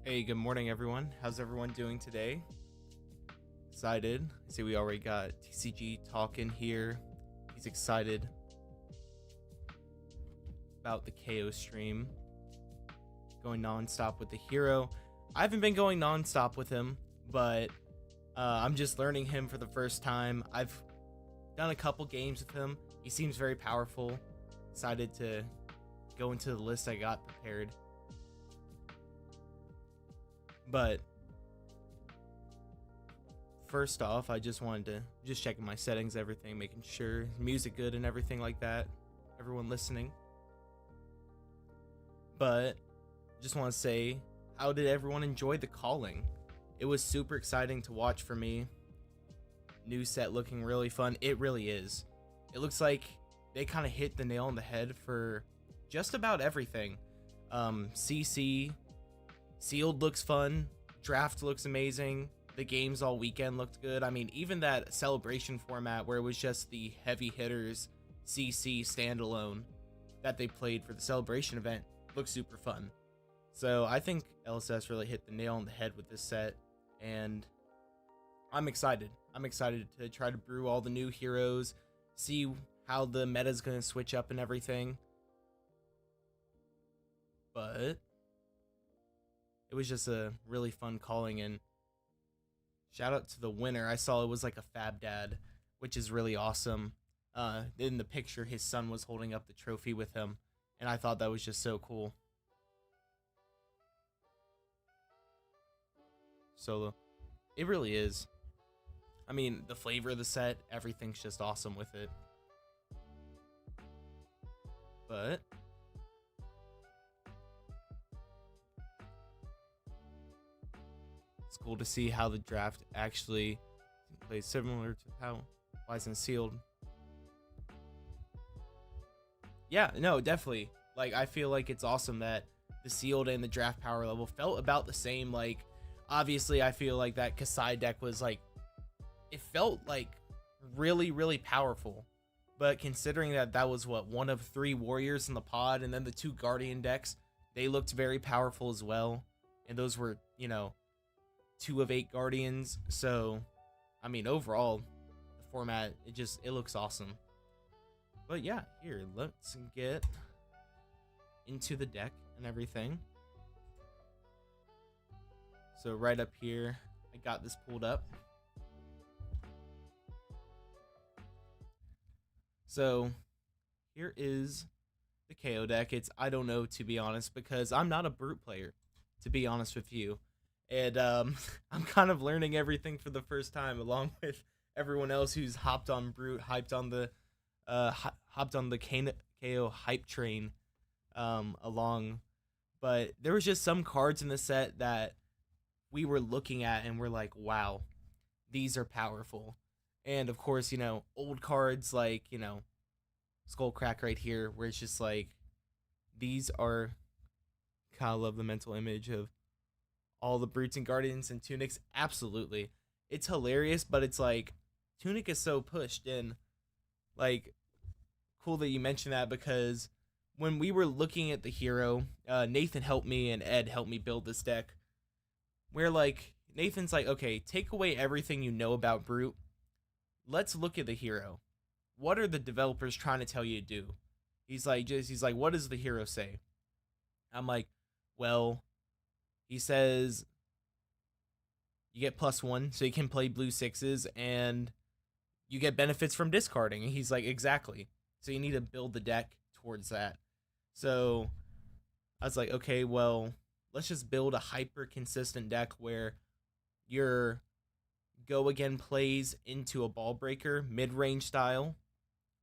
Hey, good morning, everyone. How's everyone doing today? Excited. I see we already got TCG talking here. He's excited about the Kayo stream. Going non-stop with the hero. I haven't been going non-stop with him, but I'm just learning him for the first time. I've done a couple games with him. He seems very powerful. Excited to go into the list I got prepared. But first off, I just wanted to checking my settings, everything, making sure music good and everything like that. Everyone listening. But just want to say, how did everyone enjoy the calling? It was super exciting to watch for me. New set looking really fun. It really is. It looks like they kind of hit the nail on the head for just about everything. CC Sealed looks fun. Draft looks amazing. The games all weekend looked good. I mean, even that celebration format where it was just the heavy hitters CC standalone that they played for the celebration event looked super fun. So I think LSS really hit the nail on the head with this set, and I'm excited. I'm excited to try to brew all the new heroes, see how the meta is going to switch up and everything. But it was just a really fun calling, and shout out to the winner. I saw it was like a fab dad, which is really awesome. In the picture, his son was holding up the trophy with him, and I thought that was just so cool. Solo. It really is. I mean, the flavor of the set, everything's just awesome with it. But it's cool to see how the draft actually plays similar to how Wise and Sealed. Yeah, no, definitely. Like, I feel like it's awesome that the Sealed and the draft power level felt about the same. Like, obviously, I feel like that Kasai deck was like, it felt like really, really powerful. But considering that that was what, one of 3 warriors in the pod, and then the 2 guardian decks, they looked very powerful as well. And those were, 2 of 8 guardians. So I mean, overall the format, it looks awesome. But yeah, here, let's get into the deck and everything. So right up here, I got this pulled up. So here is the Kayo deck. I don't know, to be honest, because I'm not a brute player, to be honest with you. And I'm kind of learning everything for the first time, along with everyone else who's hopped on brute, hopped on the Kayo hype train along. But there was just some cards in the set that we were looking at and we're like, wow, these are powerful. And of course, old cards like, Skullcrack right here, where it's just like, these are, kind of love the mental image of all the brutes and guardians and tunics. Absolutely. It's hilarious, but it's like, tunic is so pushed in. Like, cool that you mentioned that, because when we were looking at the hero, Nathan helped me and Ed helped me build this deck, where like Nathan's like, okay, take away everything you know about brute, let's look at the hero. What are the developers trying to tell you to do? He's like, what does the hero say? I'm like, well, he says you get +1, so you can play blue 6s, and you get benefits from discarding. And he's like, exactly. So you need to build the deck towards that. So I was like, okay, well, let's just build a hyper consistent deck where your go again plays into a ball breaker, mid-range style,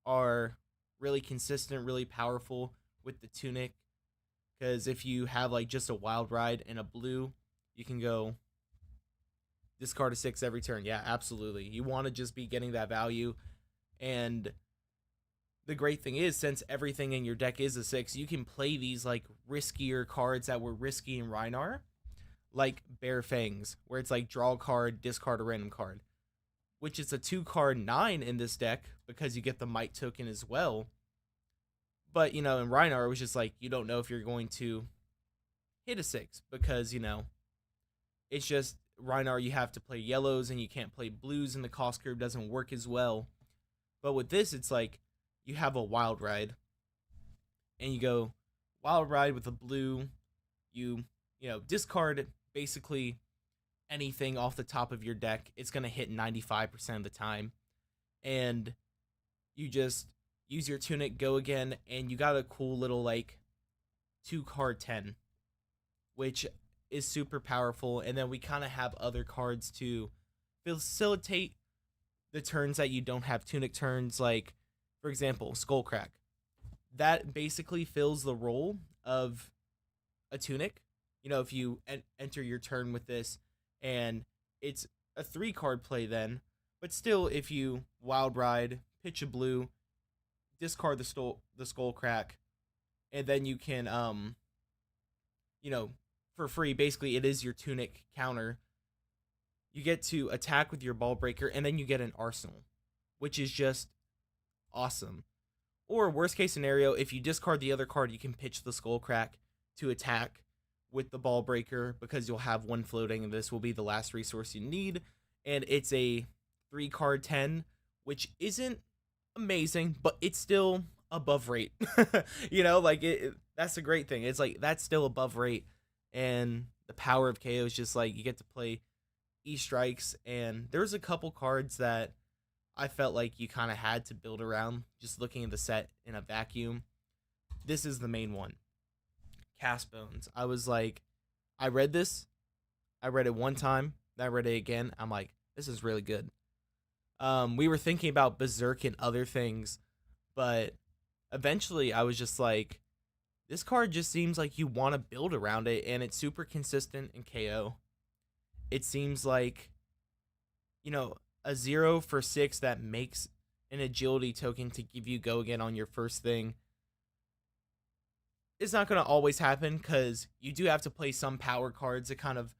are really consistent, really powerful with the tunic. Because if you have like just a wild ride and a blue, you can go discard a 6 every turn. Yeah, absolutely. You want to just be getting that value. And the great thing is, since everything in your deck is a 6, you can play these like riskier cards that were risky in Rhinar, like Bare Fangs, where it's like draw a card, discard a random card, which is a 2-card 9 in this deck because you get the Might token as well. But, in Rhinar, it was just like, you don't know if you're going to hit a 6 because, It's just Rhinar, you have to play yellows and you can't play blues, and the cost curve doesn't work as well. But with this, it's like you have a wild ride, and you go wild ride with a blue. You discard basically anything off the top of your deck. It's gonna hit 95% of the time, and you just use your tunic, go again, and you got a cool little like 2-card 10, which is super powerful. And then we kind of have other cards to facilitate the turns that you don't have tunic turns, like for example Skullcrack. That basically fills the role of a tunic. If you enter your turn with this, and it's a 3-card play then, but still, if you wild ride, pitch a blue, discard the Skullcrack, and then you can for free, basically it is your tunic counter. You get to attack with your ball breaker, and then you get an arsenal, which is just awesome. Or worst case scenario, if you discard the other card, you can pitch the Skullcrack to attack with the ball breaker, because you'll have one floating, and this will be the last resource you need. And it's a 3-card 10, which isn't amazing, but it's still above rate. That's a great thing. It's like that's still above rate, and the power of Kayo is just like you get to play E-strikes. And there's a couple cards that I felt like you kind of had to build around just looking at the set in a vacuum. This is the main one, Cast Bones. I was like, I read it one time, then I read it again. I'm like, this is really good. We were thinking about Berserk and other things, but eventually I was just like, this card just seems like you want to build around it, and it's super consistent in KO. It seems like, a 0 for 6 that makes an agility token to give you go again on your first thing. It's not going to always happen, because you do have to play some power cards to kind of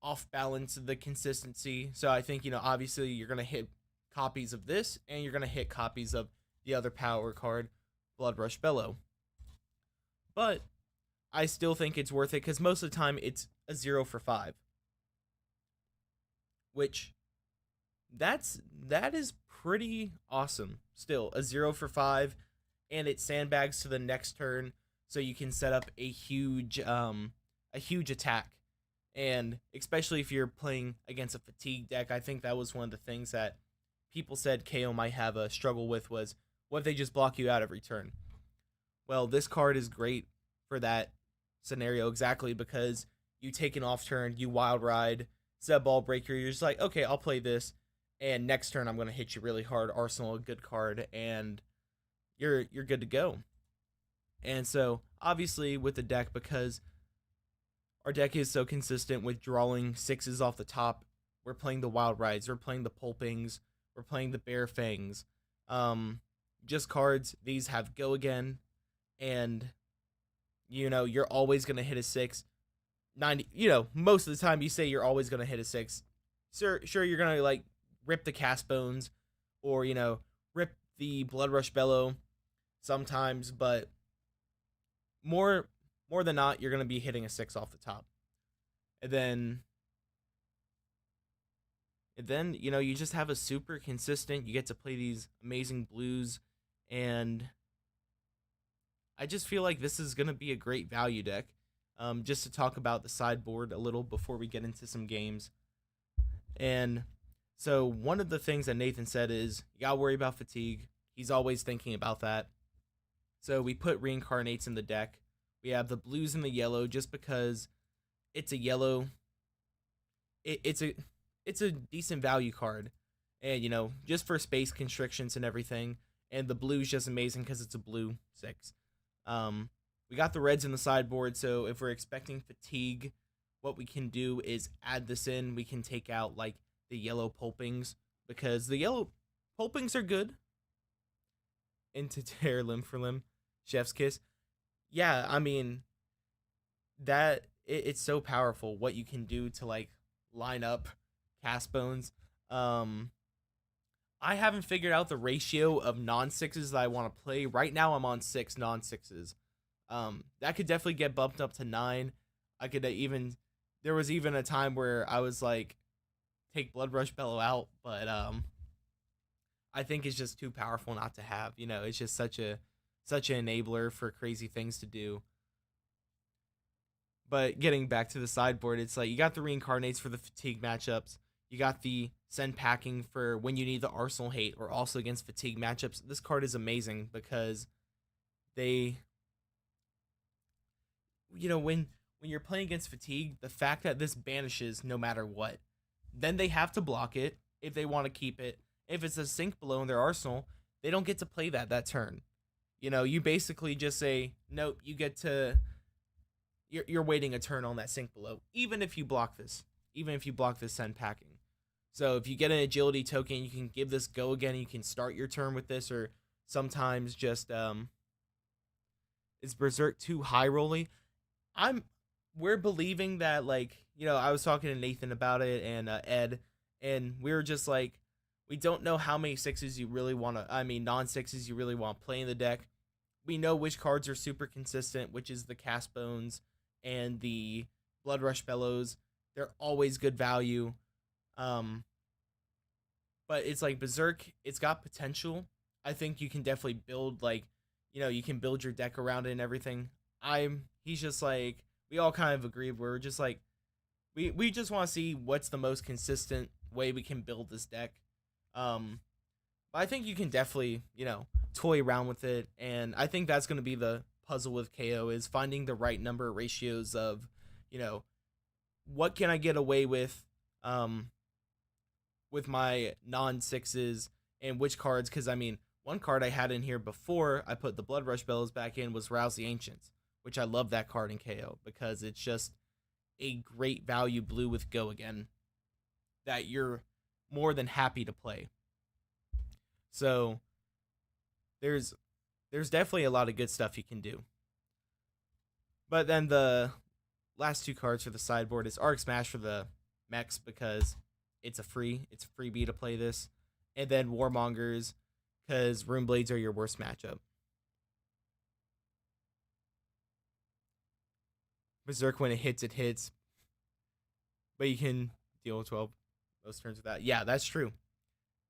off balance the consistency. So I think, obviously you're going to hit copies of this, and you're going to hit copies of the other power card, Blood Rush Bellow. But I still think it's worth it, because most of the time it's a 0 for 5. Which, that is pretty awesome. Still, a 0 for 5, and it sandbags to the next turn, so you can set up a huge attack. And especially if you're playing against a fatigue deck, I think that was one of the things that people said KO might have a struggle with, was what if they just block you out every turn? Well, this card is great for that scenario exactly, because you take an off turn, you wild ride, set ball breaker, you're just like, okay, I'll play this, and next turn I'm going to hit you really hard, arsenal a good card, and you're good to go. And so obviously with the deck, because our deck is so consistent with drawing 6s off the top, we're playing the wild rides, we're playing the pulpings, we're playing the bare fangs, just cards. These have go again, and you're always going to hit a 6. 90, most of the time you say you're always going to hit a 6. Sure, you're going to like rip the Cast Bones, or rip the Blood Rush Bellow sometimes, but more than not, you're going to be hitting a 6 off the top. And then you just have a super consistent, you get to play these amazing blues, and I just feel like this is going to be a great value deck. Just to talk about the sideboard a little before we get into some games. And so one of the things that Nathan said is, you gotta worry about fatigue. He's always thinking about that. So we put reincarnates in the deck. We have the blues and the yellow, just because it's a yellow. It's a decent value card. And, just for space constrictions and everything. And the blue's just amazing because it's a blue 6. We got the reds in the sideboard, so if we're expecting fatigue, what we can do is add this in. We can take out like the yellow pulpings, because the yellow pulpings are good. Into tear limb for limb, chef's kiss. Yeah, I mean, it's so powerful what you can do to like line up Cast Bones. I haven't figured out the ratio of non-6s that I want to play. Right now I'm on 6 non-6s. That could definitely get bumped up to 9. I could even There was even a time where I was like, take Blood Rush Bellow out, but I think it's just too powerful not to have. You know, it's just such an enabler for crazy things to do. But getting back to the sideboard, it's like you got the reincarnates for the fatigue matchups. You got the send packing for when you need the arsenal hate or also against fatigue matchups. This card is amazing because they, you know, when you're playing against fatigue, the fact that this banishes no matter what, then they have to block it if they want to keep it. If it's a sink below in their arsenal, they don't get to play that turn. You know, you basically just say, nope, you get to, you're waiting a turn on that sink below, even if you block this, send packing. So if you get an agility token, you can give this go again. You can start your turn with this, or sometimes just is Berserk too high rolly? We're believing that, like, you know, I was talking to Nathan about it and Ed, and we were just like, we don't know how many sixes you really want to, I mean, non-sixes you really want to play in the deck. We know which cards are super consistent, which is the Cast Bones and the Blood Rush Bellows. They're always good value. But it's like Berserk, it's got potential. I think you can definitely build, like, you know, you can build your deck around it and everything. He's just like, we all kind of agree. We're just like, we just want to see what's the most consistent way we can build this deck. But I think you can definitely, you know, toy around with it, and I think that's going to be the puzzle with KO, is finding the right number of ratios of, you know, what can I get away with my non-sixes and which cards, because I mean, one card I had in here before I put the Blood Rush Bellows back in was Rouse the Ancients, which I love that card in KO because it's just a great value blue with go again that you're more than happy to play. So there's definitely a lot of good stuff you can do. But then the last two cards for the sideboard is Arc Smash for the mechs because it's a freebie to play this, and then Warmongers because Rune Blades are your worst matchup. Berserk, when it hits, but you can deal with 12 most turns with that. Yeah, that's true.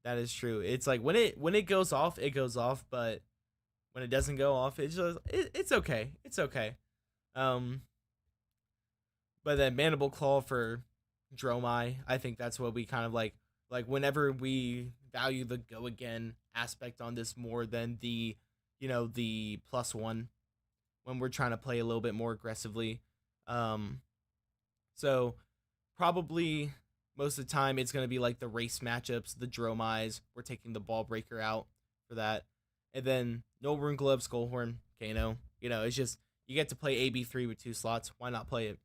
That is true. It's like when it goes off, it goes off, but when it doesn't go off, it's okay. It's okay. But then Mandible Claw for Dromai, I think that's what we kind of like whenever we value the go again aspect on this more than the, you know, the +1 when we're trying to play a little bit more aggressively. So probably most of the time it's going to be like the race matchups, the Dromais. We're taking the Ball Breaker out for that. And then no Rune Glove, Skullhorn, Kano. You know, it's just, you get to play AB3 with 2 slots. Why not play it?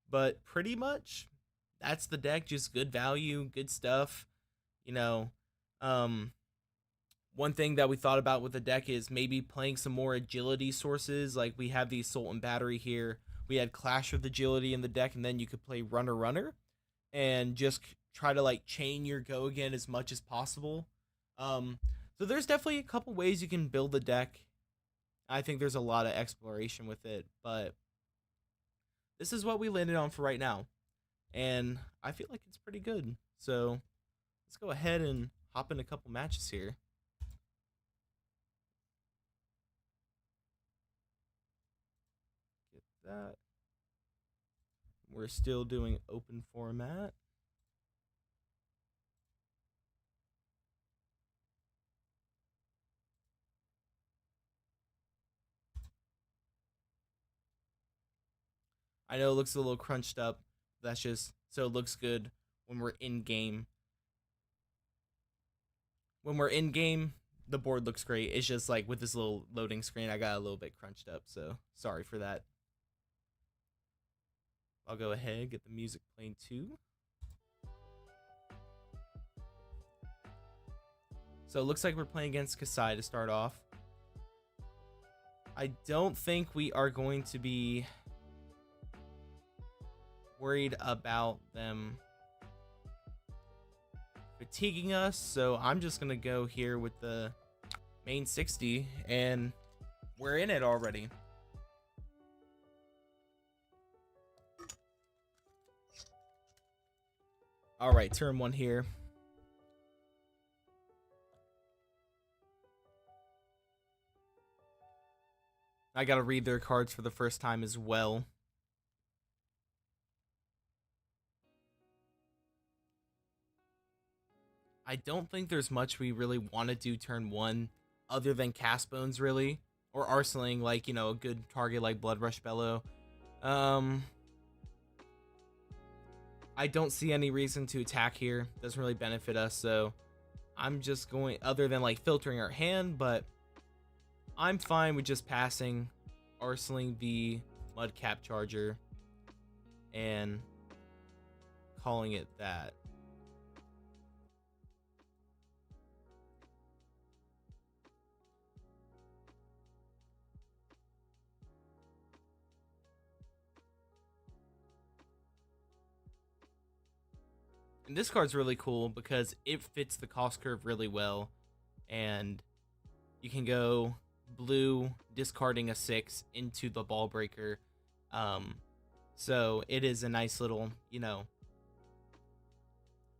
But pretty much that's the deck. Just good value, good stuff. You know, one thing that we thought about with the deck is maybe playing some more agility sources. Like we have the Sultan Battery here. We had Clash with Agility in the deck, and then you could play Runner and just try to like chain your go again as much as possible. So there's definitely a couple ways you can build the deck. I think there's a lot of exploration with it, but this is what we landed on for right now, and I feel like it's pretty good. So let's go ahead and hop in a couple matches here. Get that. We're still doing open format. I know it looks a little crunched up. That's just so it looks good when we're in game. When we're in game, the board looks great. It's just like with this little loading screen, I got a little bit crunched up, so sorry for that. I'll go ahead and get the music playing too. So it looks like we're playing against Casai to start off. I don't think we are going to be worried about them fatiguing us, so I'm just gonna go here with the main 60, and we're in it already. All right, turn 1 here. I gotta read their cards for the first time as well. I don't think there's much we really want to do turn 1 other than cast bones, really. Or arsenaling, like, you know, a good target like Blood Rush Bellow. I don't see any reason to attack here. Doesn't really benefit us, so I'm just going, other than like filtering our hand, but I'm fine with just passing, arsenaling the Mudcap Charger, and calling it that. And this card's really cool because it fits the cost curve really well. And you can go blue, discarding a 6 into the Ball Breaker. So it is a nice little, you know,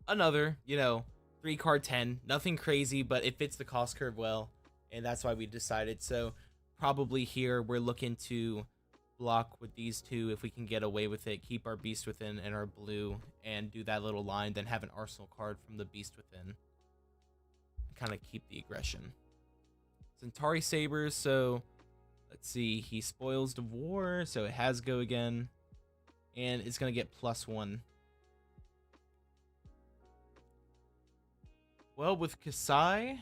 another, you know, 3-card 10. Nothing crazy, but it fits the cost curve well. And that's why we decided. So probably here we're looking to block with these 2 if we can get away with it, keep our Beast Within and our blue, and do that little line, then have an arsenal card from the Beast Within. Kind of keep the aggression. Centauri Sabers, so let's see, he spoils the war, so it has go again, and it's gonna get +1. Well, with Kasai,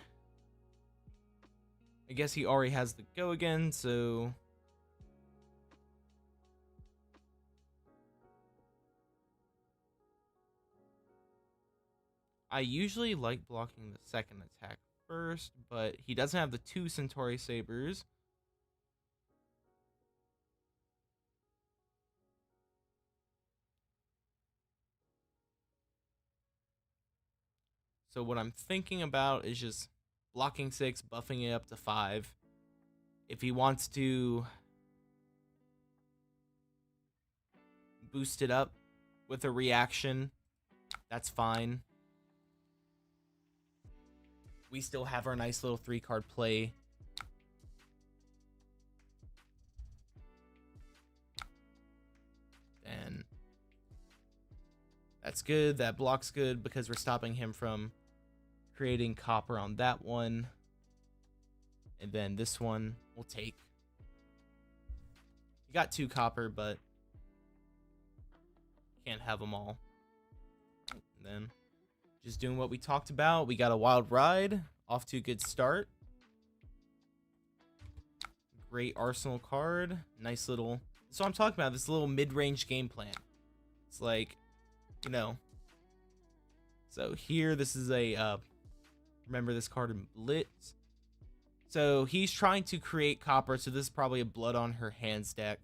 I guess he already has the go again, so I usually like blocking the second attack first, but he doesn't have the 2 Centauri Sabers. So what I'm thinking about is just blocking 6, buffing it up to 5. If he wants to boost it up with a reaction, that's fine. We still have our nice little 3-card play. And that's good. That block's good because we're stopping him from creating copper on that one. And then this one we'll take. You got 2 copper, but can't have them all. And then just doing what we talked about. We got a Wild Ride. Off to a good start. Great arsenal card. Nice little... So I'm talking about this little mid-range game plan. It's like, you know. So here, this is a... remember this card in Blitz. So he's trying to create copper. So this is probably a Blood on Her Hands deck.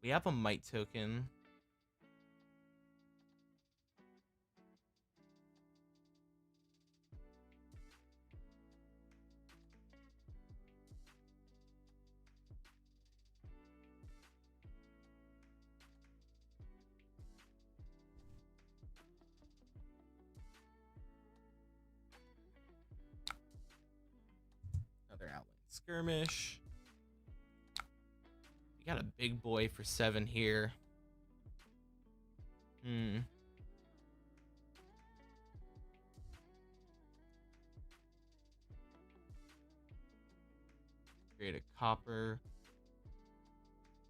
We have a Might token. Another Outland Skirmish. We got a big boy for 7 here. Create a copper.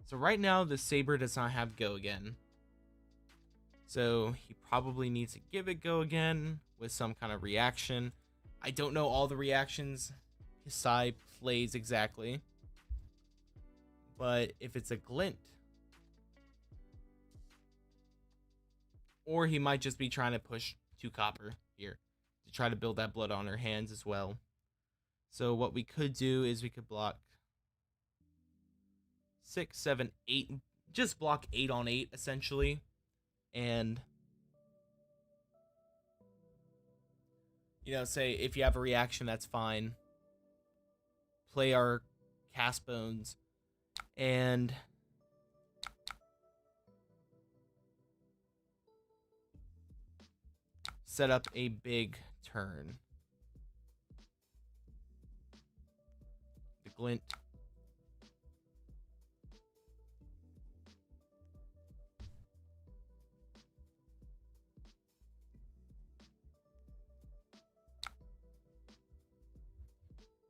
So right now the Saber does not have go again. So he probably needs to give it go again with some kind of reaction. I don't know all the reactions Kasai plays exactly. But if it's a glint, or he might just be trying to push 2 copper here to try to build that Blood on Her Hands as well. So what we could do is we could block 6, 7, 8, just block 8 on 8 essentially. And, you know, say if you have a reaction, that's fine. Play our Cast Bones. And set up a big turn. The glint.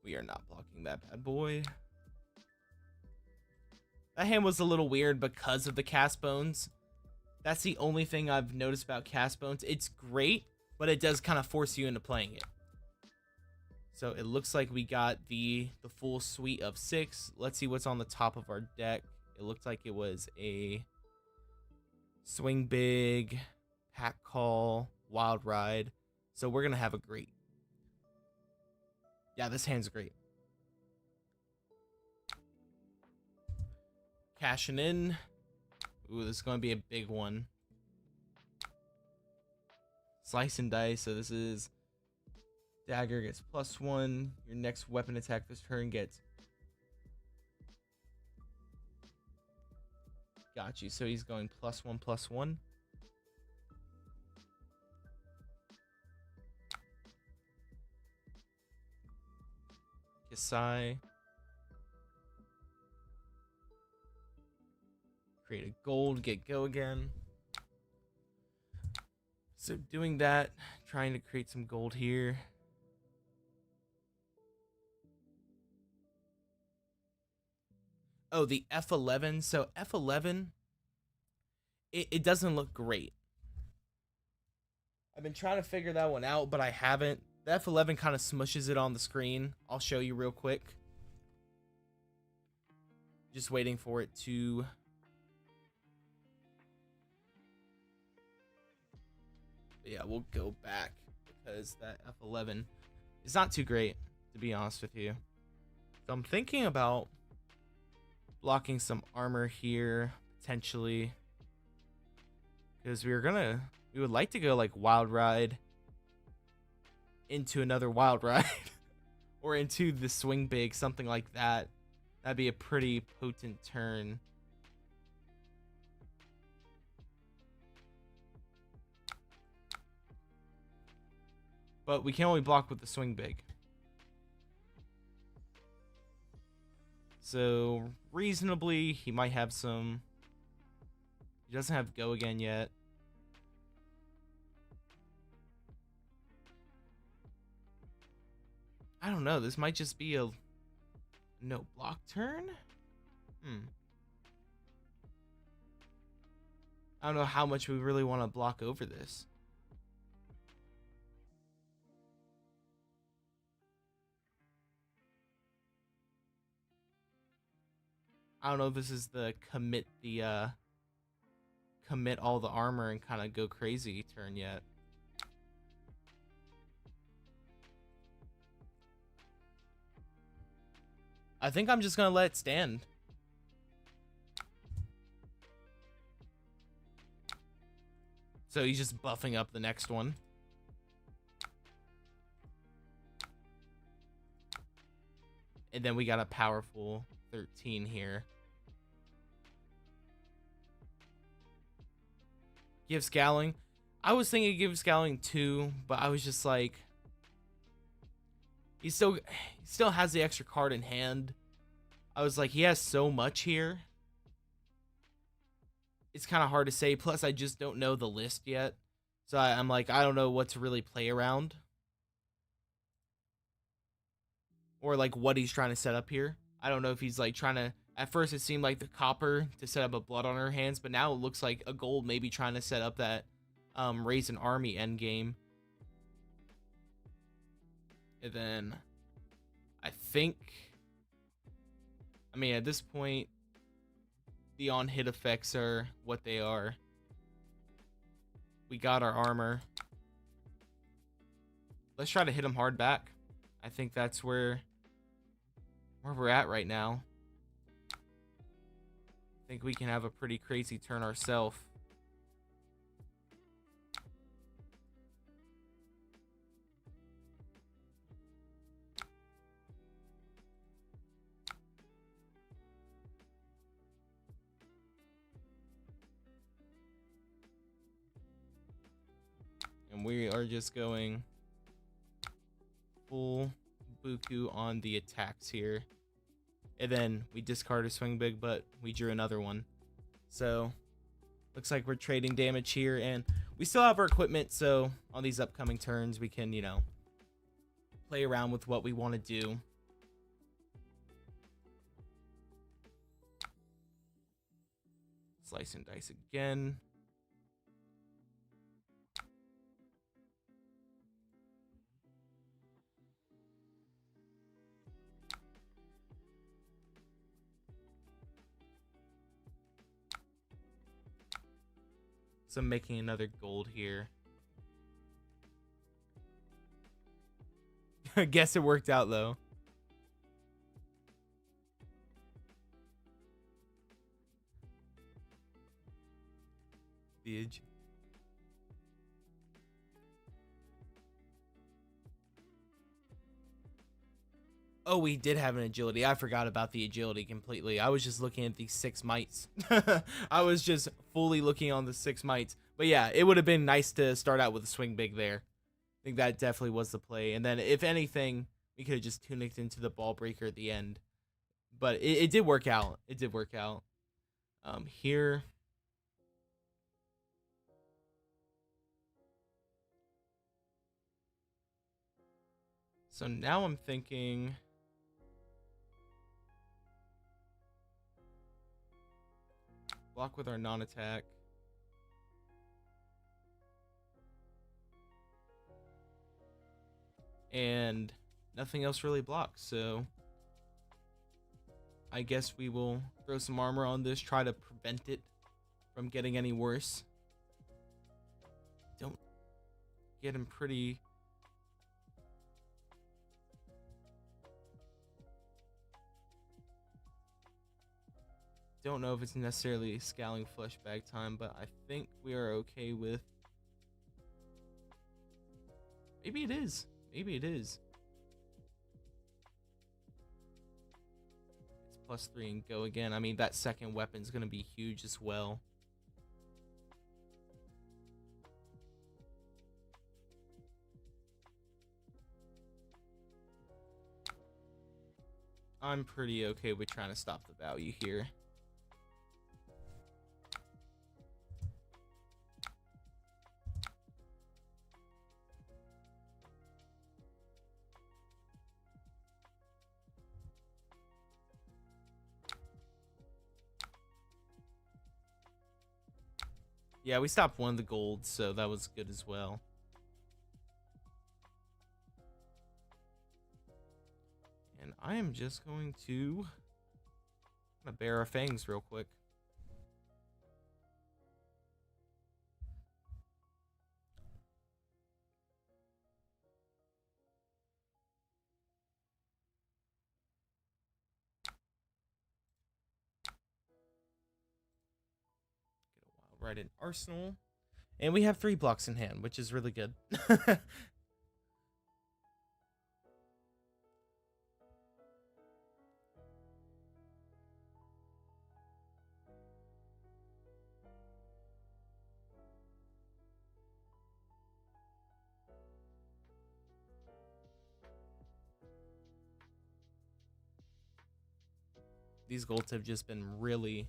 We are not blocking that bad boy. That hand was a little weird because of the cast bones. That's the only thing I've noticed about cast bones. It's great, but it does kind of force you into playing it. So it looks like we got the full suite of 6. Let's see what's on the top of our deck. It looked like it was a swing big, pack call, wild ride. So we're going to have a great. Yeah, this hand's great. Cashing in. Ooh, this is going to be a big one. Slice and dice. So this is dagger gets +1. Your next weapon attack this turn gets. Got you. So he's going +1/+1. Kasai. Create a gold, get go again. So doing that, trying to create some gold here. Oh, the F11. So F11, it doesn't look great. I've been trying to figure that one out, but I haven't. The F11 kind of smushes it on the screen. I'll show you real quick. Just waiting for it to... But yeah, we'll go back because that F11 is not too great, to be honest with you. So I'm thinking about blocking some armor here, potentially. Because we would like to go like wild ride into another wild ride. Or into the swing big, something like that. That'd be a pretty potent turn. But we can only block with the swing big. So reasonably, he might have some. He doesn't have go again yet. I don't know. This might just be a no block turn. I don't know how much we really want to block over this. I don't know if this is the commit all the armor and kind of go crazy turn yet. I think I'm just gonna let it stand. So he's just buffing up the next one. And then we got a powerful 13 here. Give Scowling. I was thinking give Scowling 2, but I was just like, he still has the extra card in hand. I was like, he has so much here. It's kind of hard to say. Plus, I just don't know the list yet. So I'm like, I don't know what to really play around. Or like what he's trying to set up here. I don't know if he's like trying to... At first, it seemed like the copper to set up a blood on her hands. But now it looks like a gold maybe trying to set up that raise an army endgame. And then I think... I mean, at this point, the on-hit effects are what they are. We got our armor. Let's try to hit him hard back. I think that's where we're at right now. I think we can have a pretty crazy turn ourselves. And We are just going full buku on the attacks here. And then we discard a swing big, but we drew another one. So looks like we're trading damage here, and we still have our equipment, so on these upcoming turns we can, you know, play around with what we want to do. Slice and dice again. So I'm making another gold here. I guess it worked out though. The edge. Oh, we did have an agility. I forgot about the agility completely. I was just looking at the 6 mites. I was just fully looking on the 6 mites. But yeah, it would have been nice to start out with a swing big there. I think that definitely was the play. And then if anything, we could have just tunicked into the ball breaker at the end. But it did work out. It did work out. Here. So now I'm thinking... block with our non-attack. And nothing else really blocks, so I guess we will throw some armor on this, try to prevent it from getting any worse. Don't get him pretty... Don't know if it's necessarily scaling fleshbag time, but I think we are okay with... Maybe it is. Maybe it is. It's +3 and go again. I mean, that second weapon is going to be huge as well. I'm pretty okay with trying to stop the value here. Yeah, we stopped one of the golds, so that was good as well. And I am just going to bare our fangs real quick. Right in arsenal, and we have 3 blocks in hand, which is really good. These golds have just been really...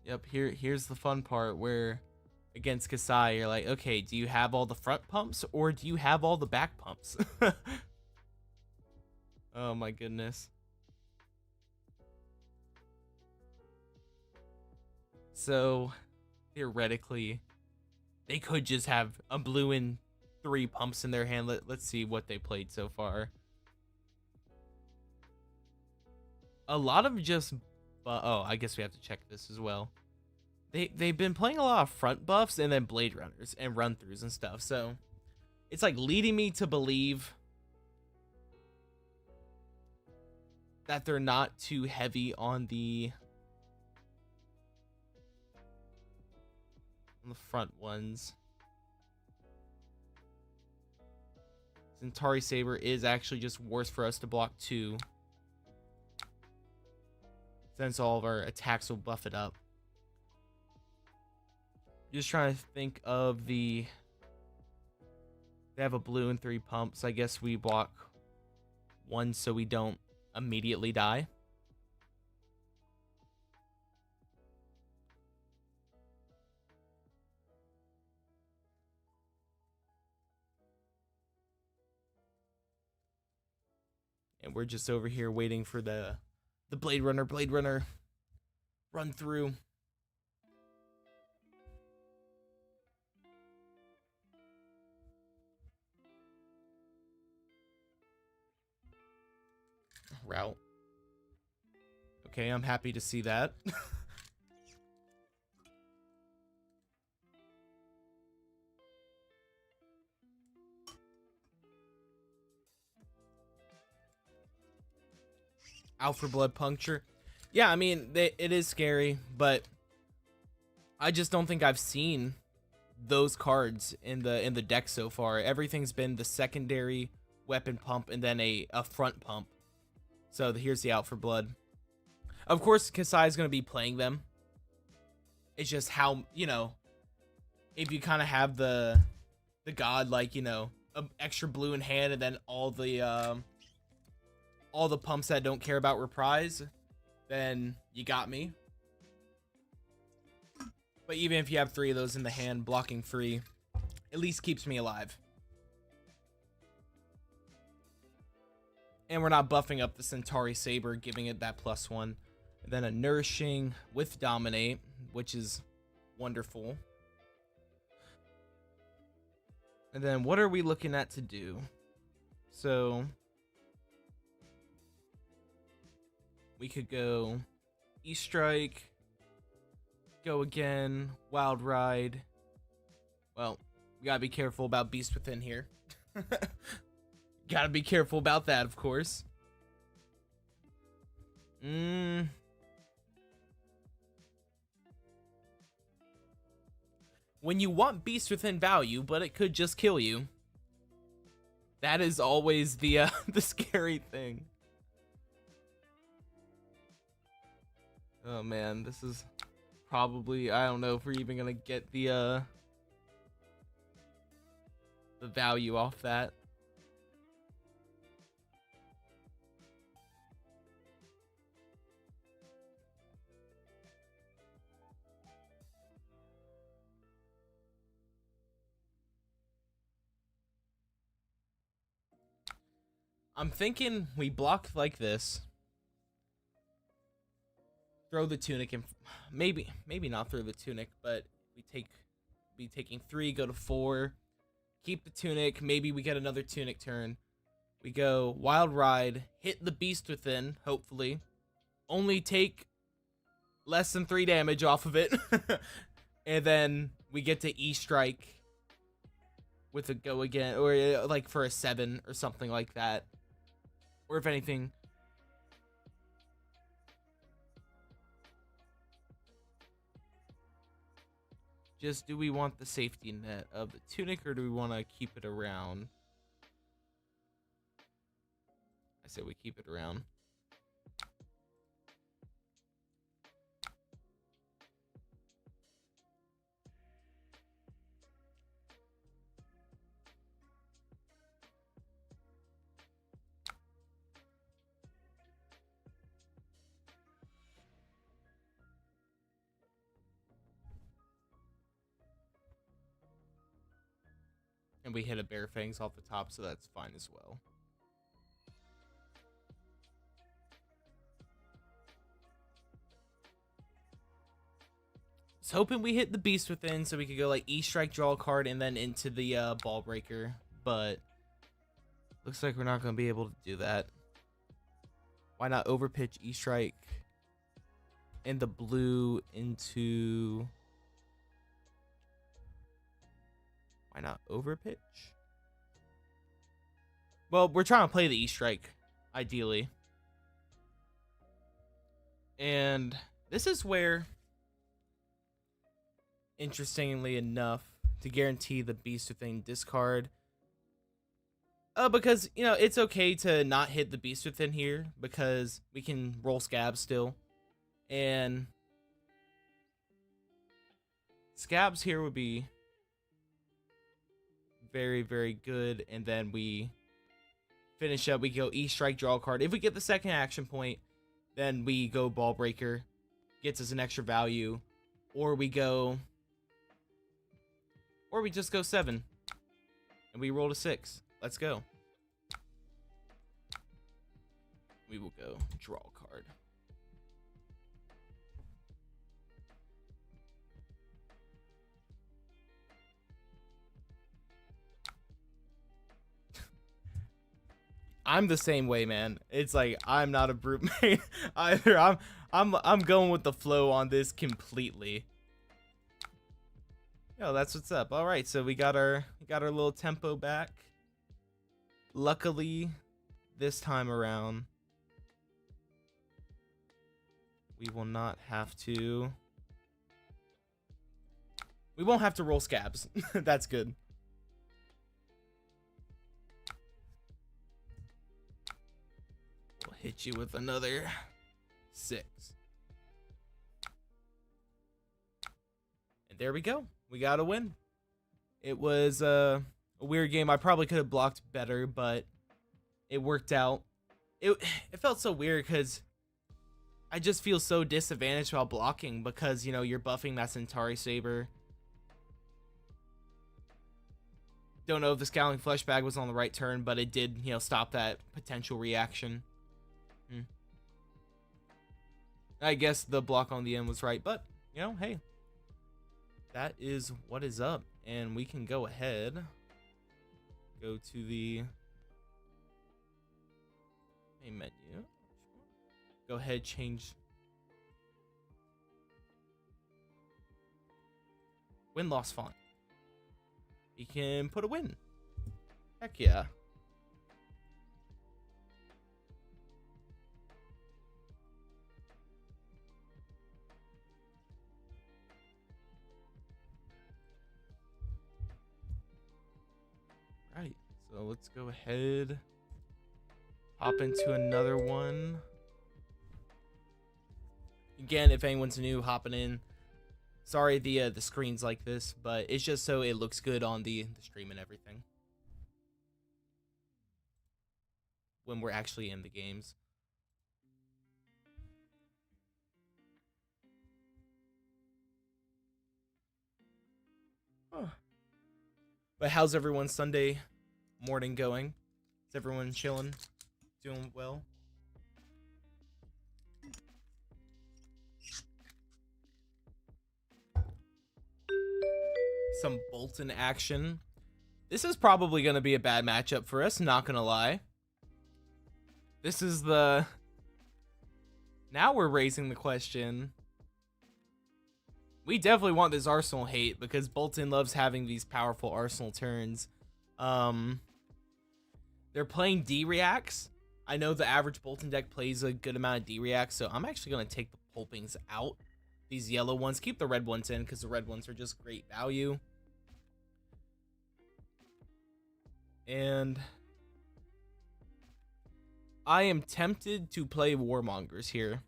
Yep, here's the fun part where against Kasai, you're like, okay, do you have all the front pumps or do you have all the back pumps? Oh my goodness. So, theoretically, they could just have a blue and 3 pumps in their hand. Let's see what they played so far. A lot of just... oh, I guess we have to check this as well. They've been playing a lot of front buffs and then blade runners and run throughs and stuff. So it's like leading me to believe that they're not too heavy on the front ones. Centauri Saber is actually just worse for us to block 2. Since all of our attacks will buff it up. Just trying to think of the... They have a blue and 3 pumps. I guess we block 1 so we don't immediately die. And we're just over here waiting for the Blade Runner run through. Route. Okay, I'm happy to see that. Out for blood puncture. Yeah, I mean, it is scary, but I just don't think I've seen those cards in the deck so far. Everything's been the secondary weapon pump and then a front pump. So here's the out for blood. Of course, Kasai is going to be playing them. It's just how, you know, if you kind of have the god, like, you know, an extra blue in hand and then all the pumps that don't care about reprise, then you got me. But even if you have 3 of those in the hand, blocking 3 at least keeps me alive. And we're not buffing up the Centauri Saber, giving it that +1. And then a Nourishing with Dominate, which is wonderful. And then what are we looking at to do? So we could go E-Strike, go again, Wild Ride. Well, we gotta be careful about Beast Within here. Gotta be careful about that, of course. When you want Beast Within value, but it could just kill you. That is always the the scary thing. Oh man, this is probably, I don't know if we're even gonna get the value off that. I'm thinking we block like this. Throw the tunic and maybe not throw the tunic, but we be taking 3, go to 4, keep the tunic, maybe we get another tunic turn. We go Wild Ride, hit the Beast Within, hopefully. Only take less than 3 damage off of it. And then we get to E-Strike with a go again, or like for a 7 or something like that. Or if anything, just do we want the safety net of the tunic or do we want to keep it around? I say we keep it around. And we hit a Bare Fangs off the top, so that's fine as well. I was hoping we hit the Beast Within so we could go like E-Strike, draw a card, and then into the Ball Breaker. But looks like we're not going to be able to do that. Why not overpitch E-Strike and the blue into... Why not overpitch? Well, we're trying to play the E-Strike, ideally. And this is where, interestingly enough, to guarantee the Beast Within discard. Because, you know, it's okay to not hit the Beast Within here, because we can roll Scab still. And Scabs here would be very, very good. And then we finish up. We go E-Strike, draw a card. If we get the second action point, then we go Ball Breaker. Gets us an extra value. Or we just go 7. And we roll a 6. Let's go. We will go draw a card. I'm the same way, man. It's like I'm not a brute main either. I'm going with the flow on this completely. Yo, that's what's up. All right, so we got our little tempo back. Luckily, this time around, we will not have to. We won't have to roll scabs. That's good. We'll hit you with another 6. And there we go. We got a win. It was a weird game. I probably could have blocked better, but it worked out. It felt so weird because I just feel so disadvantaged while blocking because, you know, you're buffing that Centauri Saber. Don't know if the Scowling Flesh Bag was on the right turn, but it did, you know, stop that potential reaction. I guess the block on the end was right, but, you know, hey. That is what is up, and we can go ahead, go to the main menu, go ahead, change win-loss font. We can put a win. Heck yeah. Right, so let's go ahead, hop into another one. Again, if anyone's new hopping in, sorry the screen's like this, but it's just so it looks good on the stream and everything when we're actually in the games. Huh. But how's everyone's Sunday morning going? Is everyone chilling? Doing well? Some Bolton action. This is probably going to be a bad matchup for us, not going to lie. This is the... Now we're raising the question. We definitely want this Arsenal hate because Bolton loves having these powerful Arsenal turns. They're playing D-Reacts. I know the average Bolton deck plays a good amount of D-Reacts, so I'm actually going to take the Pulpings out. These yellow ones. Keep the red ones in because the red ones are just great value. And I am tempted to play Warmongers here.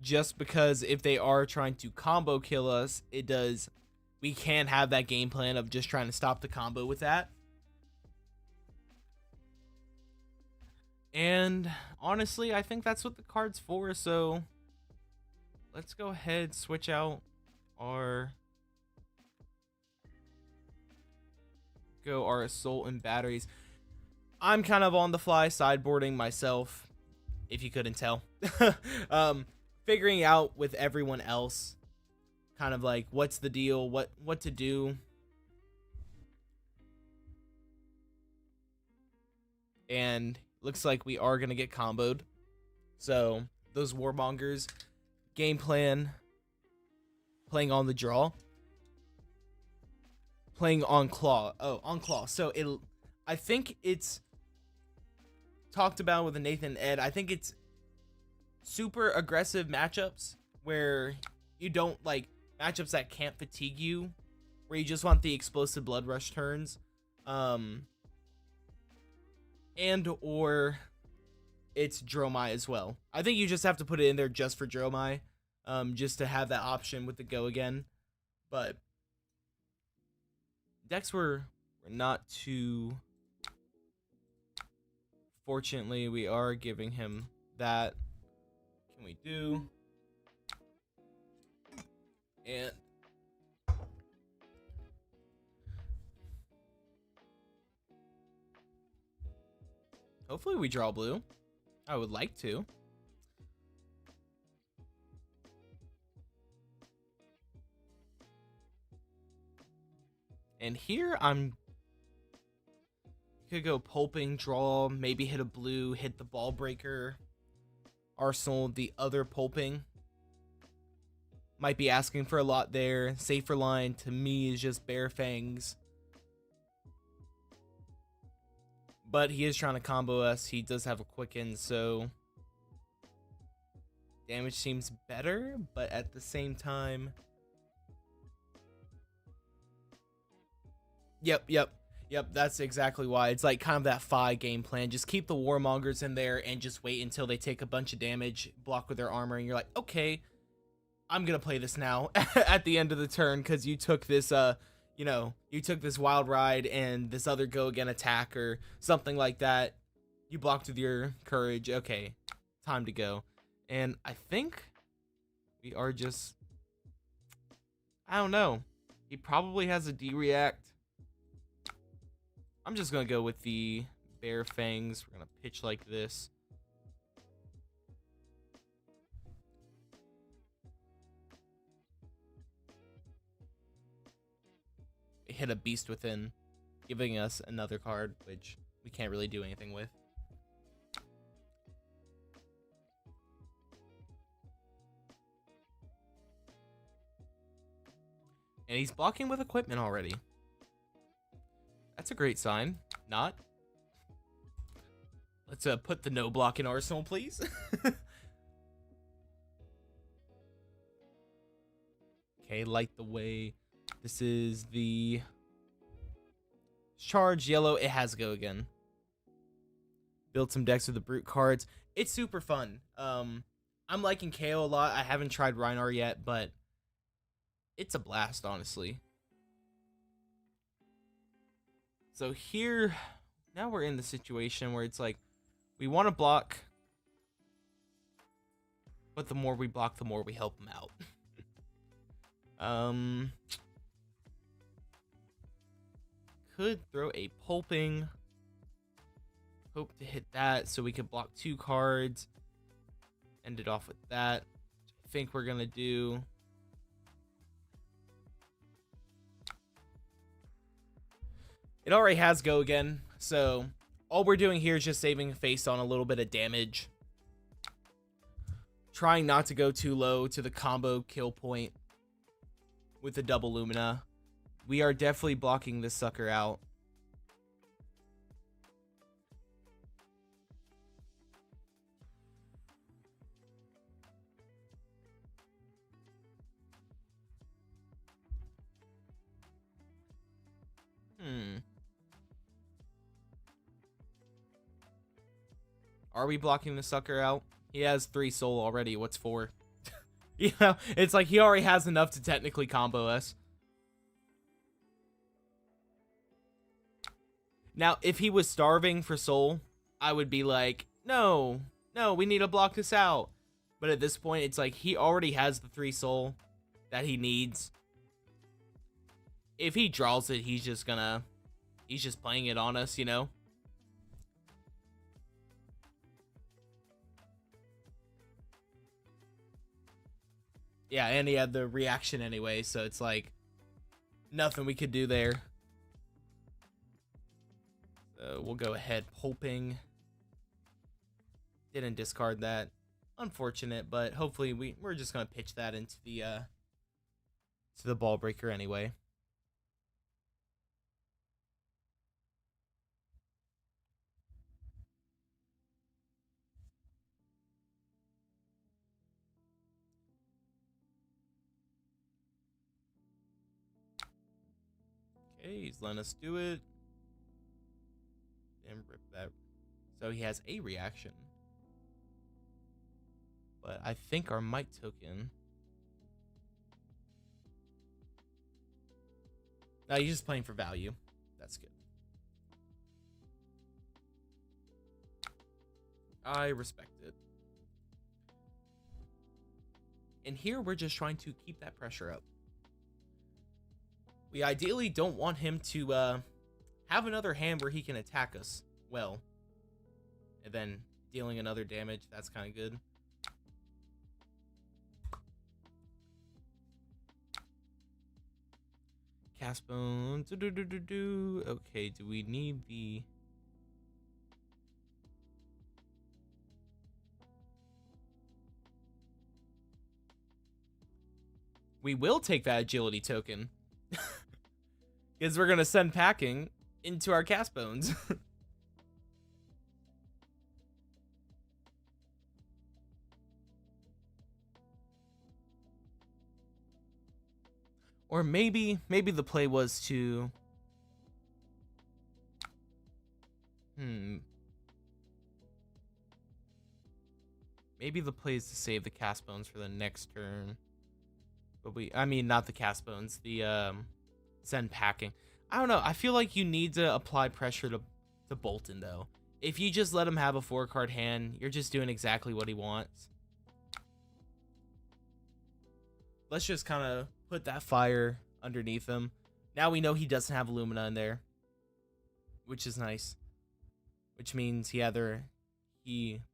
Just because if they are trying to combo kill us, it does. We can have that game plan of just trying to stop the combo with that. And honestly, I think that's what the card's for. So let's go ahead, switch out our assault and batteries. I'm kind of on the fly sideboarding myself, if you couldn't tell. Figuring out with everyone else, kind of like what's the deal, what to do. And looks like we are gonna get comboed. So those Warmongers, game plan, playing on the draw, playing on claw. Oh, on claw. So I think it's talked about with Nathan and Ed. I think it's super aggressive matchups where you don't like matchups that can't fatigue you, where you just want the explosive blood rush turns, and or it's Dromai as well. I think you just have to put it in there just for Dromai, just to have that option with the go again. But decks were not too... Fortunately, we are giving him that. Can we do? And hopefully we draw blue. I would like to. And here I'm could go pulping, draw, maybe hit a blue, hit the ball breaker. Arsenal, the other pulping. Might be asking for a lot there. Safer line to me is just Bare Fangs. But he is trying to combo us. He does have a quicken, so damage seems better, but at the same time... Yep, that's exactly why. It's like kind of that Fi game plan. Just keep the Warmongers in there and just wait until they take a bunch of damage, block with their armor, and you're like, okay, I'm gonna play this now at the end of the turn because you took this, you took this wild ride and this other go again attack or something like that. You blocked with your courage. Okay, time to go. And I think we are just, I don't know. He probably has a D-react. I'm just going to go with the Bare Fangs. We're going to pitch like this. Hit a Beast Within, giving us another card, which we can't really do anything with. And he's blocking with equipment already. That's a great sign. Not. Let's put the no block in Arsenal, please. Okay, light the way. This is the charge yellow. It has go again. Build some decks with the brute cards. It's super fun. I'm liking Kayo a lot. I haven't tried Rhinar yet, but it's a blast, honestly. So here, now we're in the situation where it's like, we want to block, but the more we block, the more we help them out. Could throw a pulping. Hope to hit that so we could block 2 cards. End it off with that. I think we're going to do... It already has go again, so all we're doing here is just saving face on a little bit of damage. Trying not to go too low to the combo kill point with the double Lumina. We are definitely blocking this sucker out. Are we blocking the sucker out? He has 3 soul already. What's 4? You know, it's like he already has enough to technically combo us. Now, if he was starving for soul, I would be like, no, we need to block this out. But at this point, it's like he already has the 3 soul that he needs. If he draws it, he's just playing it on us, you know? Yeah, and he had the reaction anyway, so it's like nothing we could do there. So we'll go ahead pulping. Didn't discard that. Unfortunate, but hopefully we're just gonna pitch that into the ball breaker anyway. Okay, he's letting us do it. And rip that. So he has a reaction. But I think our might token. No, he's just playing for value. That's good. I respect it. And here we're just trying to keep that pressure up. We ideally don't want him to have another hand where he can attack us well. And then dealing another damage, that's kind of good. Cast bones. Okay, do we need the... We will take that agility token. Because we're going to send packing into our cast bones. Or maybe the play was to... Maybe the play is to save the cast bones for the next turn. But I mean, not the cast bones, the send packing. I don't know. I feel like you need to apply pressure to Bolton, though. If you just let him have a 4-card hand, you're just doing exactly what he wants. Let's just kind of put that fire underneath him. Now we know he doesn't have Lumina in there, which is nice. Which means he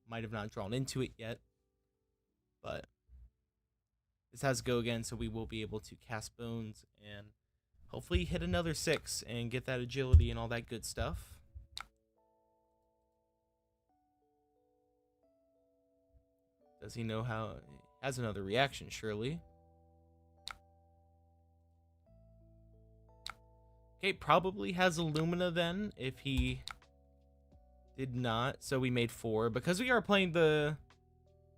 might have not drawn into it yet, but this has go again, so we will be able to cast bones and hopefully hit another 6 and get that agility and all that good stuff. Does he know how? Has another reaction, surely. Okay, probably has Illumina then, if he did not. So we made 4. Because we are playing the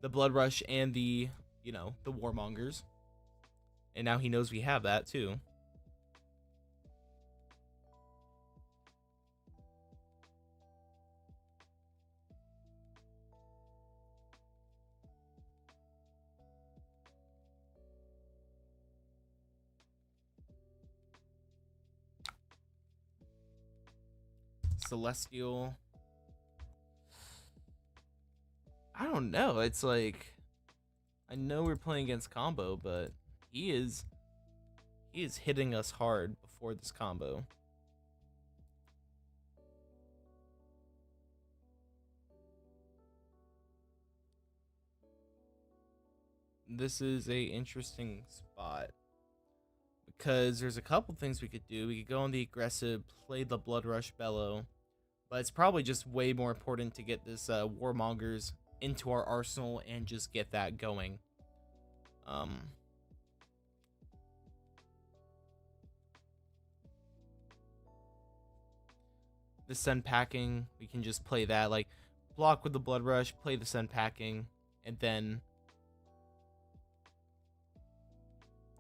Blood Rush and the Warmongers. And now he knows we have that too. Celestial. I don't know. It's like, I know we're playing against combo, but he is hitting us hard before this combo. This is a interesting spot because there's a couple things we could do. We could go on the aggressive, play the Blood Rush Bellow, but it's probably just way more important to get this Warmongers into our arsenal and just get that going. The Send Packing, we can just play that, like block with the Blood Rush, play the Send Packing, and then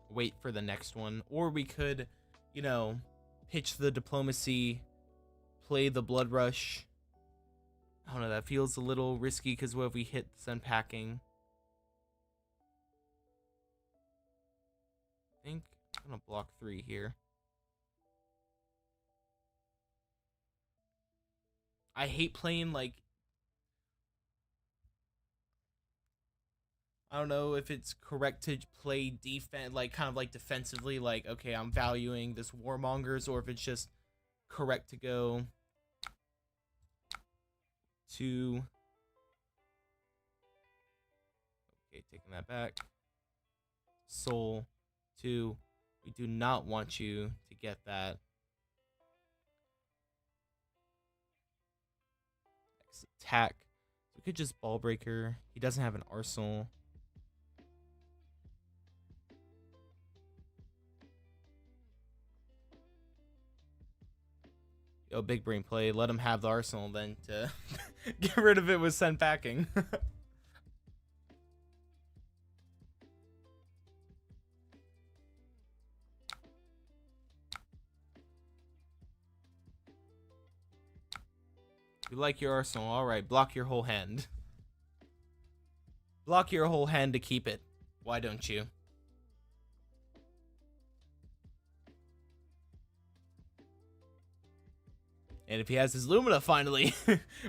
wait for the next one. Or we could, pitch the Diplomacy, play the Blood Rush. I don't know, that feels a little risky because what if we hit Send Packing? I think I'm going to block 3 here. I hate playing, like, I don't know if it's correct to play defense, like, kind of like defensively, like, okay, I'm valuing this Warmongers, or if it's just correct to go to, okay, taking that back, Soul 2, we do not want you to get that. Attack. We could just Ball Breaker. He doesn't have an arsenal. Yo, big brain play. Let him have the arsenal then to get rid of it with Send Packing. You like your arsenal. Alright, block your whole hand. Block your whole hand to keep it. Why don't you? And if he has his Lumina finally,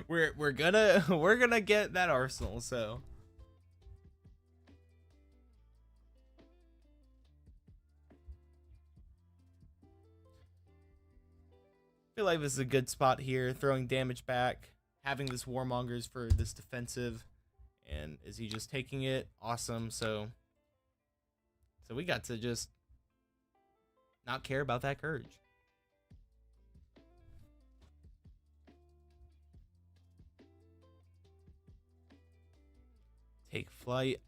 we're gonna get that arsenal. So I feel like this is a good spot here, throwing damage back, having this Warmongers for this defensive. And is he just taking it? Awesome. So we got to just not care about that courage. Take flight.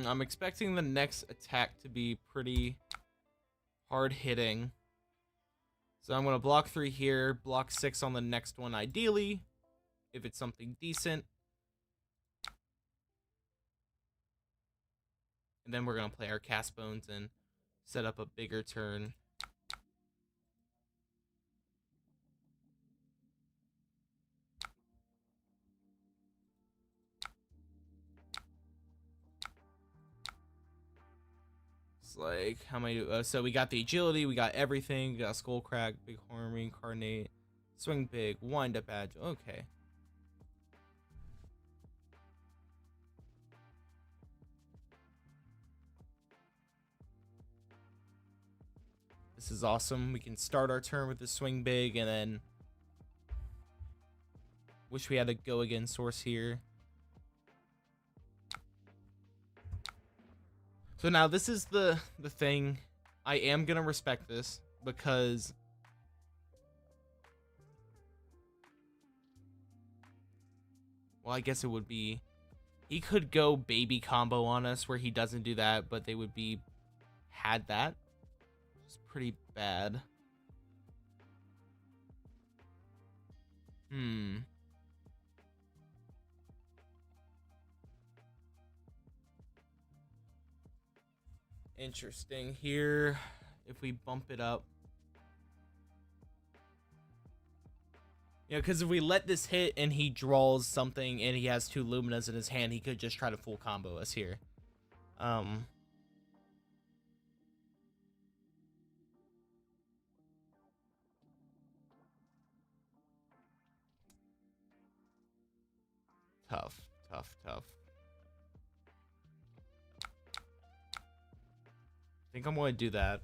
I'm expecting the next attack to be pretty hard hitting. So I'm going to block 3 here, block 6 on the next one ideally, if it's something decent. And then we're going to play our cast bones and set up a bigger turn. Like how many so we got the agility, we got everything, we got skull crack, big horn, reincarnate, swing big, wind up edge. Okay, this is awesome. We can start our turn with the swing big, and then wish we had a go again source here. So now this is the thing. I am gonna respect this because well, I guess it would be he could go baby combo on us where he doesn't do that, but they would be had that. It's pretty bad. Interesting here. If we bump it up, yeah, because if we let this hit and he draws something and he has 2 Luminas in his hand, he could just try to full combo us here. Tough. I think I'm going to do that.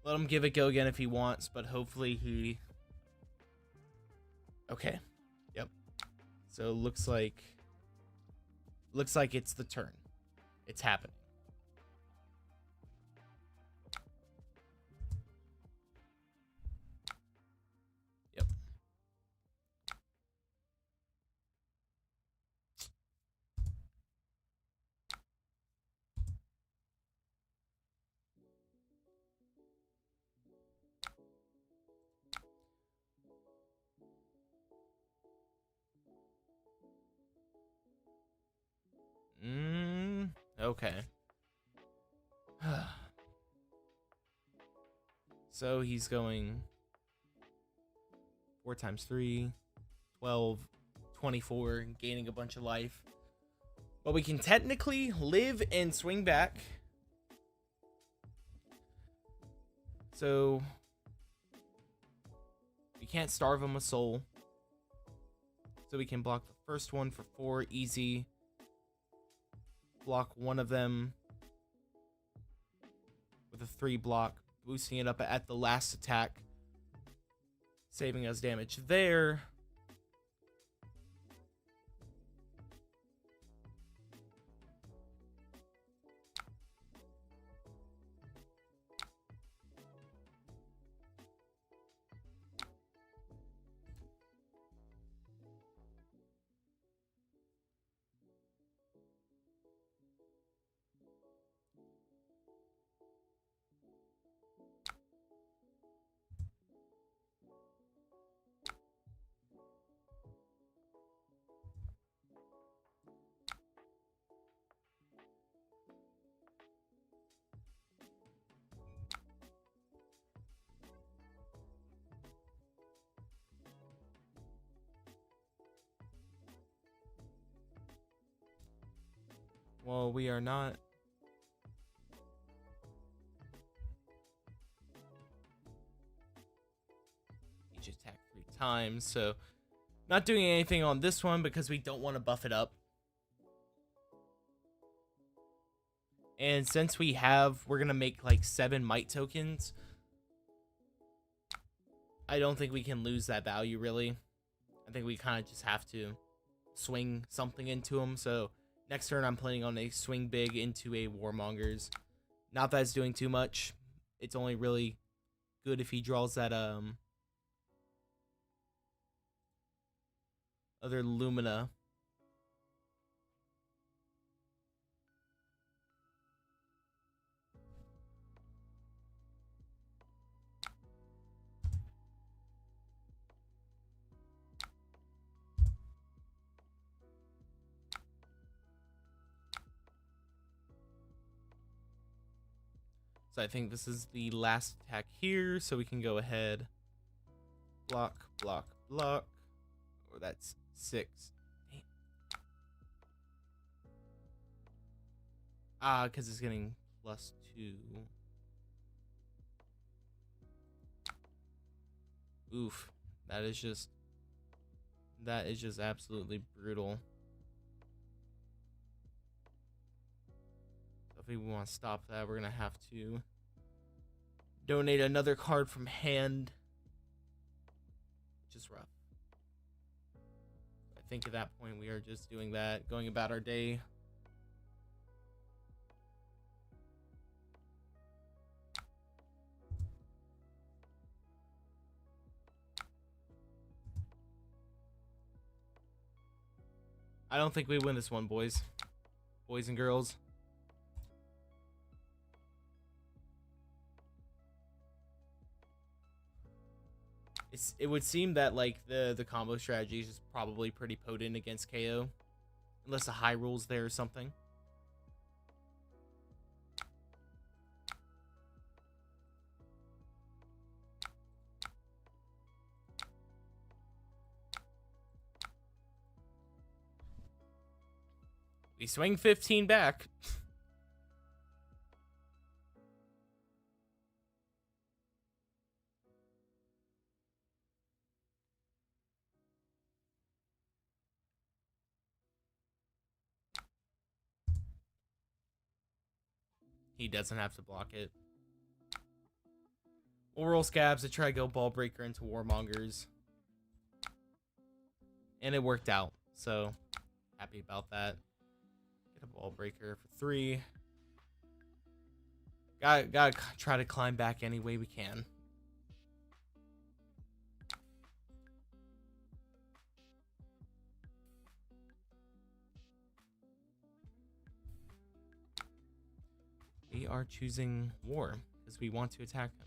Let him give it go again if he wants, but hopefully he... Okay. Yep. So looks like it's the turn. It's happening. Yep. Okay. So he's going 4 times 3, 12, 24, gaining a bunch of life. But we can technically live and swing back. So we can't starve him a soul. So we can block the first one for 4, easy. Block one of them with a 3 block, boosting it up at the last attack, saving us damage there. Well, we are not. Each attack 3 times, so not doing anything on this one because we don't want to buff it up. And since we're gonna make like 7 might tokens, I don't think we can lose that value really. I think we kind of just have to swing something into them. So next turn I'm planning on a swing big into a Warmongers. Not that it's doing too much. It's only really good if he draws that other Lumina. So I think this is the last attack here, so we can go ahead. Block, block, block. Or that's 6. Damn. Because it's getting +2. Oof. That is just absolutely brutal. So if we want to stop that, we're going to have to donate another card from hand, which is rough. I think at that point we are just doing that, going about our day. I don't think we win this one, boys and girls. It would seem that like the combo strategy is just probably pretty potent against Kayo, unless the high rule's there or something. We swing 15 back. He doesn't have to block it. Oral Scabs to try to go Ball Breaker into Warmongers. And it worked out, so happy about that. Get a Ball Breaker for 3. Gotta try to climb back any way we can. We are choosing War because we want to attack him.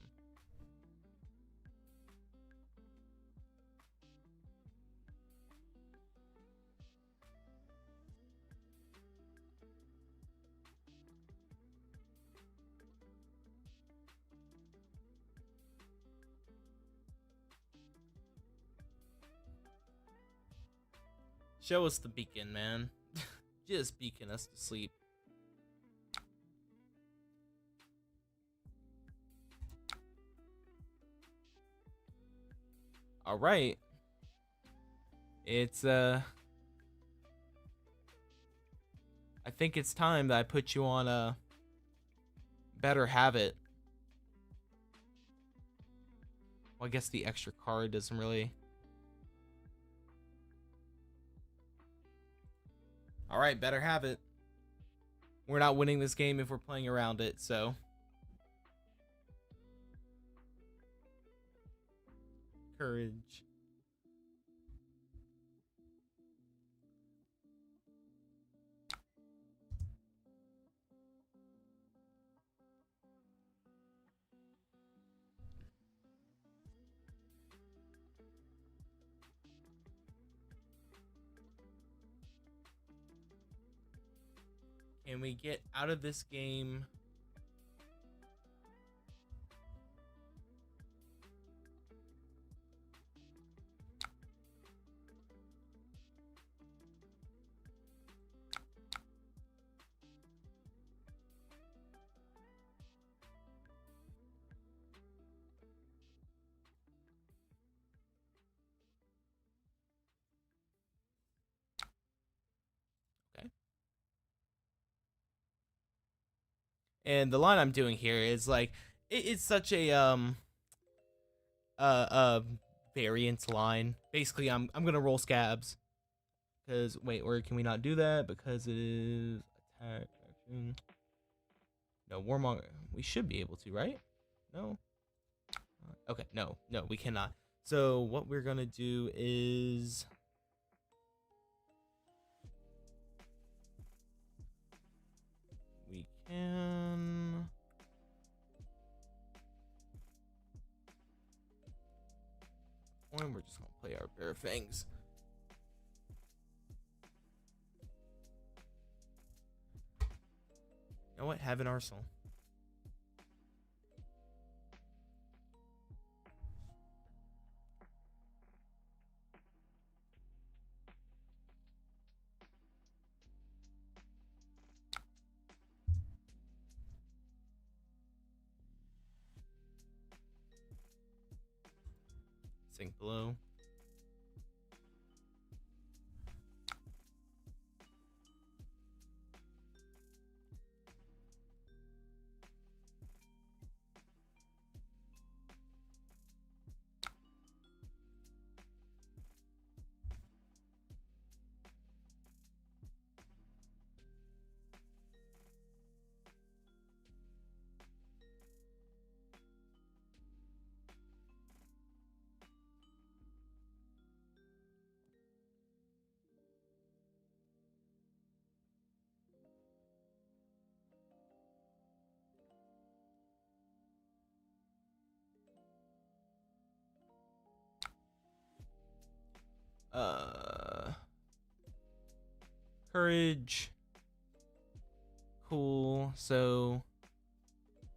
Show us the beacon, man. Just beacon us to sleep. All right. It's I think it's time that I put you on a Better Have It. Well, I guess the extra card doesn't really. All right, Better Have It. We're not winning this game if we're playing around it, so. Courage. Can we get out of this game? And the line I'm doing here is like it's such a uh variant line. Basically, I'm gonna roll scabs because wait, or can we not do that because it is attack action? No, warmonger. We should be able to, right? No. Okay, no, we cannot. So what we're gonna do is we can. And we're just gonna play our bare fangs. You know what? Have an arsenal. Sink below. Courage. Cool. So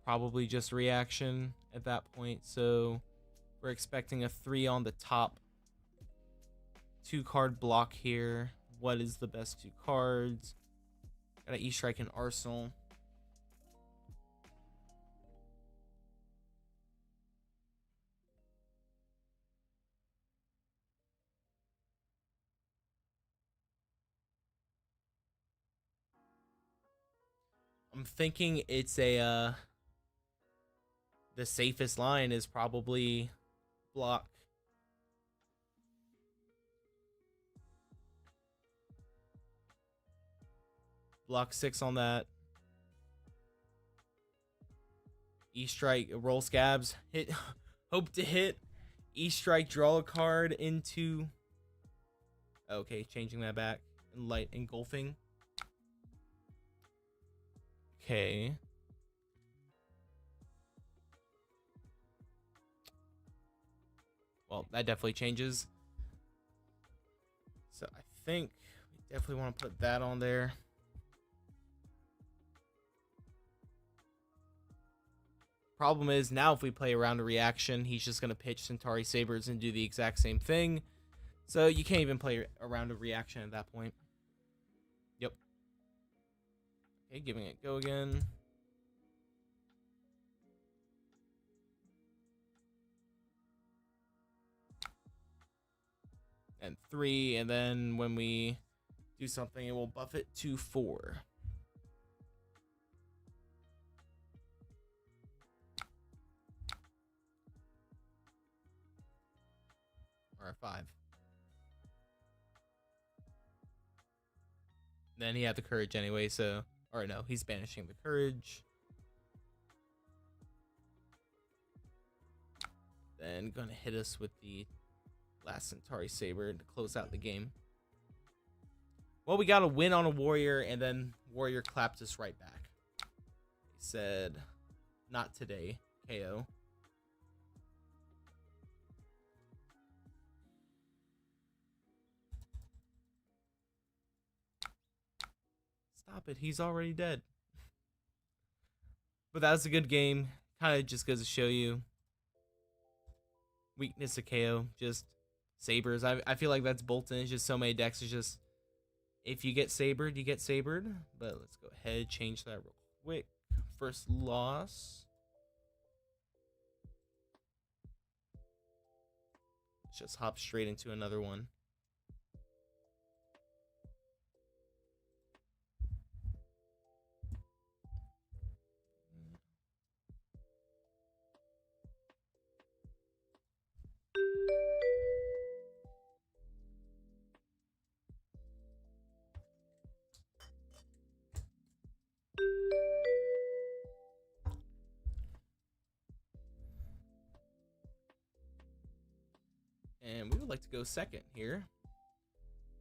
probably just reaction at that point. So we're expecting a 3 on the top 2-card block here. What is the best 2 cards? Got an E-Strike and Arsenal. I'm thinking it's a the safest line is probably block. Block 6 on that. E-Strike, roll scabs, hit, hope to hit. E-Strike, draw a card into. Okay, changing that back. And light engulfing. Okay. Well, that definitely changes. So I think we definitely want to put that on there. Problem is, now if we play around a reaction, he's just going to pitch Centauri Sabers and do the exact same thing. So you can't even play around a reaction at that point. Yep. Okay, giving it go again. And 3, and then when we do something, it will buff it to 4. Or 5. Then he had the courage anyway, so... Or no, he's banishing the courage. Then gonna hit us with the last Centauri Saber to close out the game. Well, we got a win on a warrior, and then warrior clapped us right back. He said, not today, Kayo. Stop it, he's already dead. But that was a good game. Kind of just goes to show you weakness of Kayo. Just sabers. I feel like that's Bolton. It's just so many decks. It's just if you get sabered, you get sabered. But let's go ahead, change that real quick. First loss. Let's just hop straight into another one. And we would like to go second here.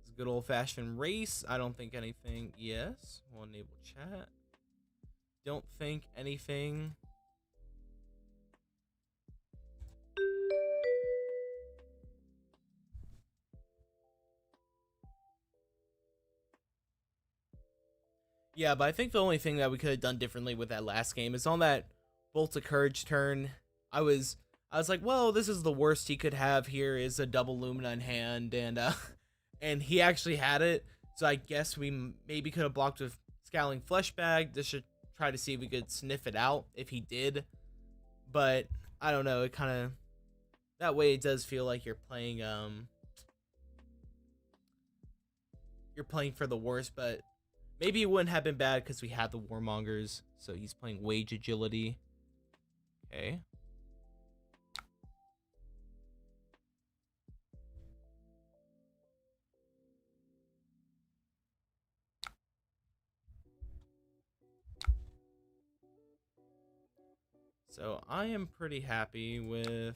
It's a good old-fashioned race. I don't think anything. Yes. We'll enable chat. Don't think anything. Yeah, but I think the only thing that we could have done differently with that last game is on that Bolt of Courage turn. I was like, well, this is the worst he could have here is a double Lumina in hand, and he actually had it. So I guess we maybe could have blocked with Scowling Flesh Bag. Just should try to see if we could sniff it out if he did. But I don't know. It kind of that way it does feel like you're playing for the worst, but maybe it wouldn't have been bad because we had the Warmongers. So he's playing Wage Agility. Okay. So I am pretty happy with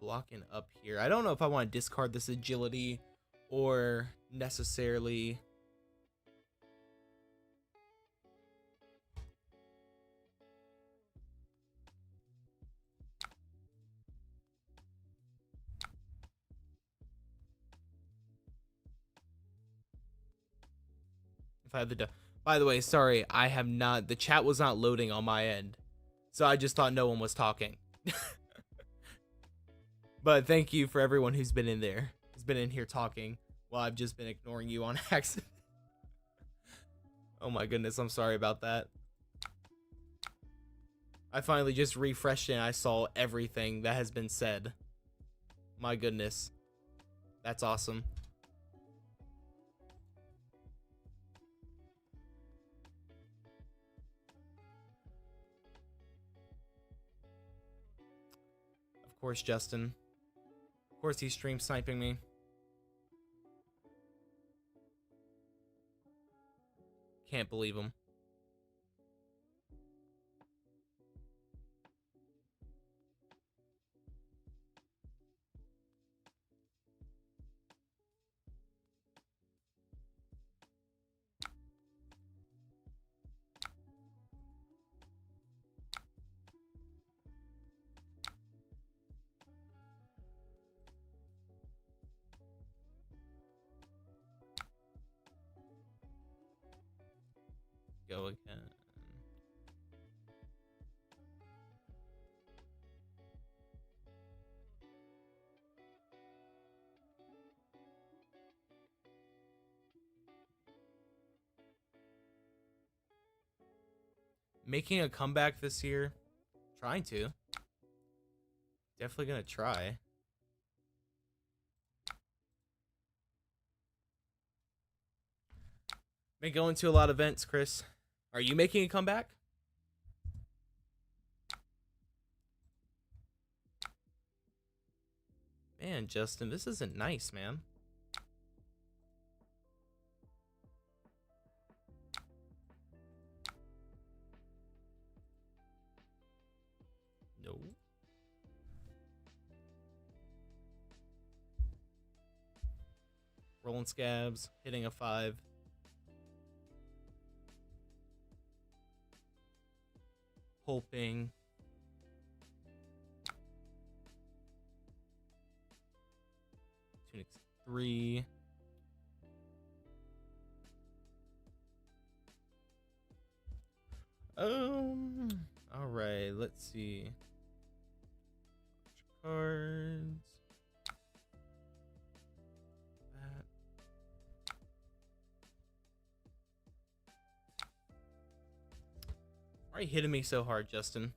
blocking up here. I don't know if I want to discard this agility or necessarily if I have the by the way, sorry, I have not, the chat was not loading on my end, so I just thought no one was talking. But thank you for everyone who's been in there, who's been in here talking while I've just been ignoring you on accident. Oh my goodness, I'm sorry about that. I finally just refreshed and I saw everything that has been said. My goodness. That's awesome. Of course, Justin. Of course he's stream sniping me. Can't believe him. Go again. Making a comeback this year. Trying to. Definitely gonna try. Been going to a lot of events, Chris. Are you making a comeback? Man, Justin, this isn't nice, man. No. Rolling scabs, hitting a 5. Hoping. Tunic 3. All right, let's see. Cards. That. Why are you hitting me so hard, Justin?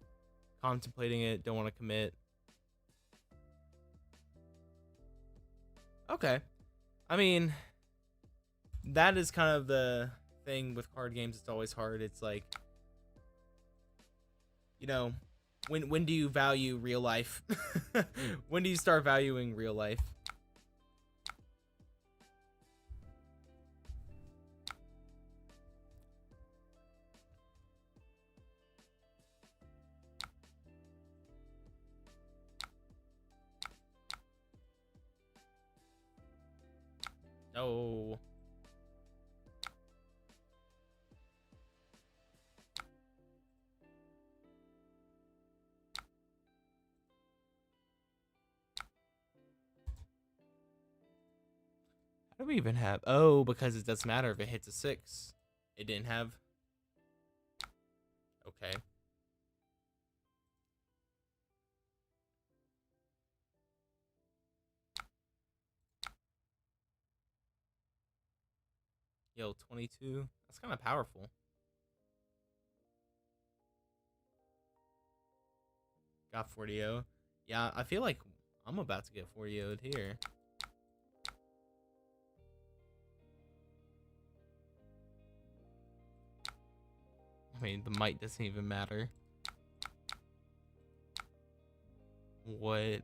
Contemplating it, don't want to commit. Okay. I mean, that is kind of the thing with card games. It's always hard. It's like, you know, when do you value real life? When do you start valuing real life? No. How do we even have? Oh, because it doesn't matter if it hits a 6. It didn't have. Okay. Yo, 22. That's kind of powerful. Got 40-0. Yeah, I feel like I'm about to get 40-0'd here. I mean, the might doesn't even matter. What?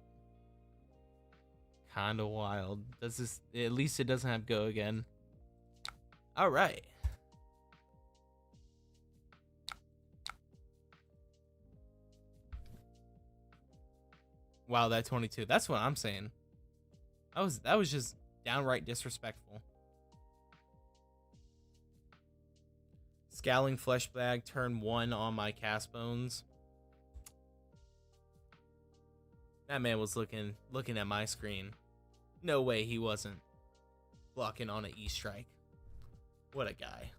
Kind of wild. Does this? At least it doesn't have go again. All right. Wow, that 22. That's what I'm saying. That was just downright disrespectful. Scowling Flesh Bag, turn 1 on my cast bones. That man was looking at my screen. No way he wasn't blocking on an E-strike. What a guy.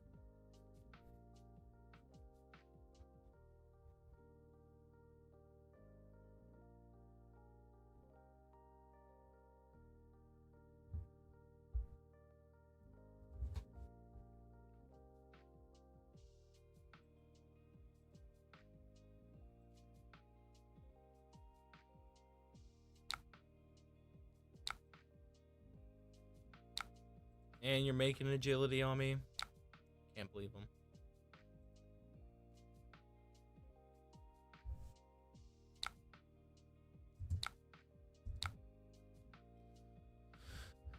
And you're making agility on me. Can't believe him.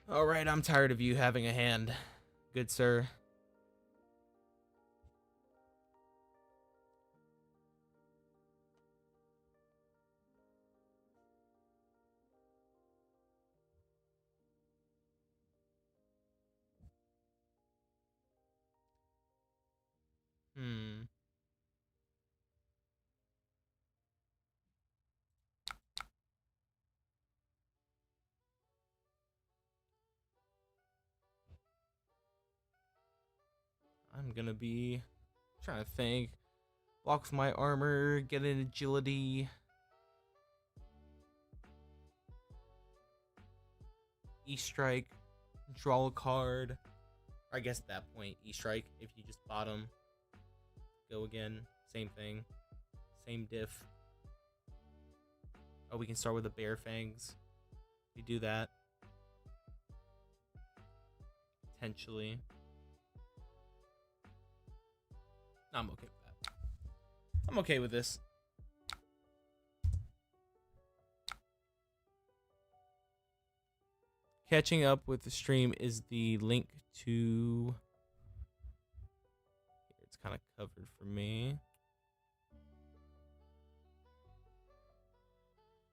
All right, I'm tired of you having a hand, good sir. I'm gonna be trying to think. Blocks my armor, get an agility. E-strike, draw a card. Or I guess at that point, E-strike, if you just bottom. Go again, same thing. Same diff. Oh, we can start with the Bear Fangs. We do that. Potentially. I'm okay with that. I'm okay with this. Catching up with the stream is the link to... It's kind of covered for me.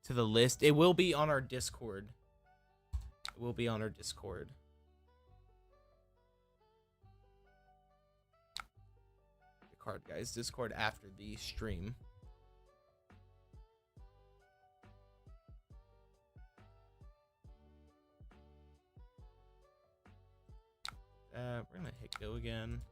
To the list. It will be on our Discord. It will be on our Discord. TheCardGuyz Discord after the stream. We're gonna hit go again.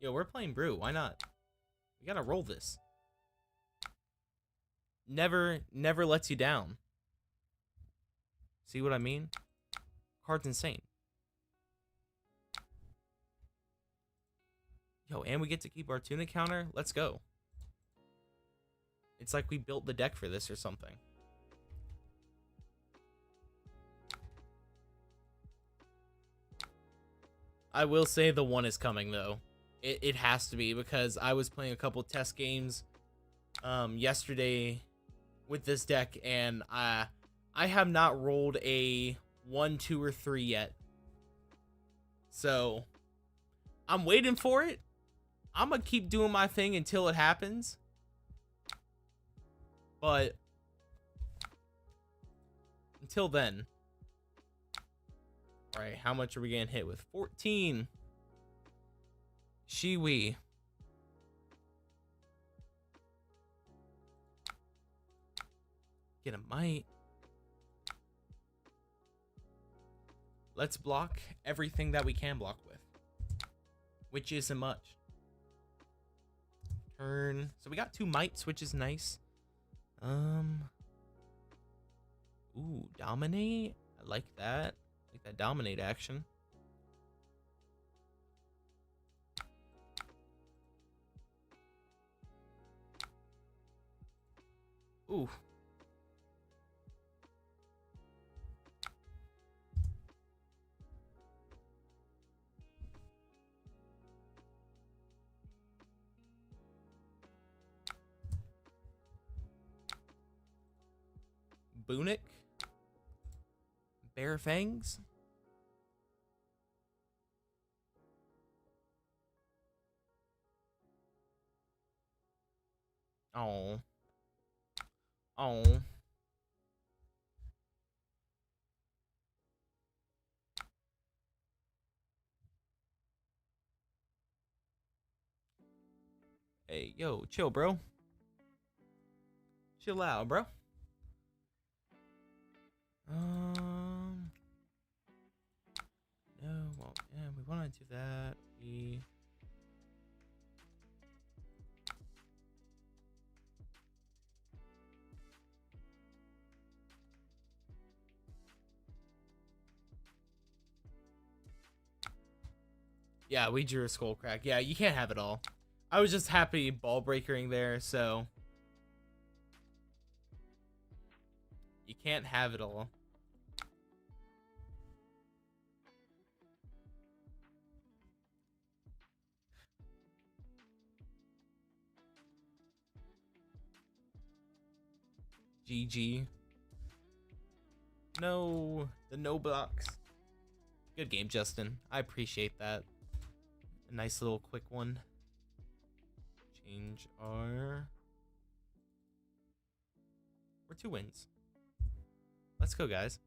Yo, we're playing Brew. Why not? We gotta roll this. Never lets you down. See what I mean? Card's insane. Yo, and we get to keep our tuna counter. Let's go. It's like we built the deck for this or something. I will say the 1 is coming, though. It has to be, because I was playing a couple test games yesterday with this deck, and I have not rolled a 1, 2, or 3 yet. So I'm waiting for it. I'm gonna keep doing my thing until it happens. But until then, all right, how much are we getting hit with? 14. Shiwi. Get a mite. Let's block everything that we can block with, which isn't much. Turn. So we got 2 mites, which is nice. Ooh, dominate. I like that. I like that dominate action. Ooh. Bunic. Bare Fangs. Oh. Oh. Hey, yo, chill, bro. Chill out, bro. No, well, yeah, we want to do that. Yeah, we drew a skull crack. Yeah, you can't have it all. I was just happy ball breakering there, so you can't have it all. GG. No, the no blocks. Good game, Justin. I appreciate that. A nice little quick one. Change our... We're 2 wins. Let's go, guys.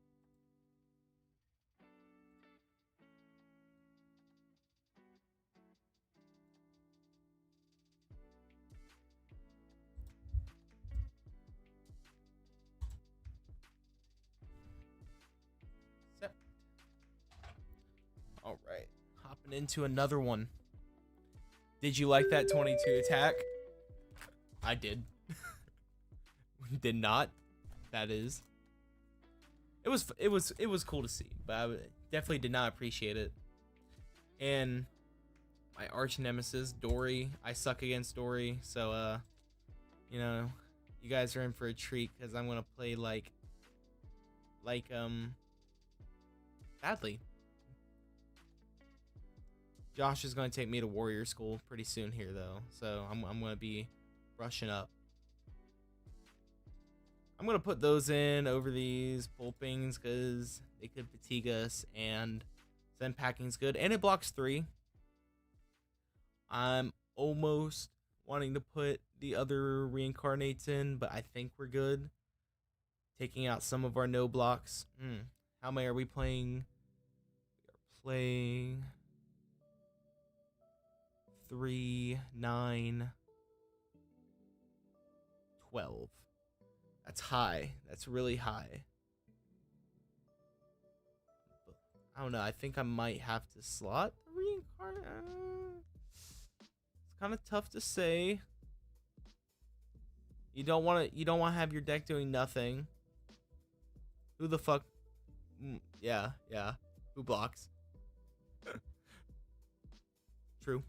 All right, hopping into another one. Did you like that 22 attack? I did. Did not. That is. It was cool to see, but I definitely did not appreciate it. And my arch nemesis, Dory. I suck against Dory, so you know, you guys are in for a treat, because I'm gonna play like badly. Josh is going to take me to warrior school pretty soon here, though, so I'm going to be rushing up. I'm going to put those in over these pulpings because they could fatigue us, and Zen Packing's good, and it blocks 3. I'm almost wanting to put the other reincarnates in, but I think we're good. Taking out some of our no blocks. How many are we playing? We are playing 3, 9, 12. That's high. That's really high. But I don't know. I think I might have to slot the reincarnate. It's kind of tough to say. You don't want to have your deck doing nothing. Who the fuck? Yeah. Who blocks? True.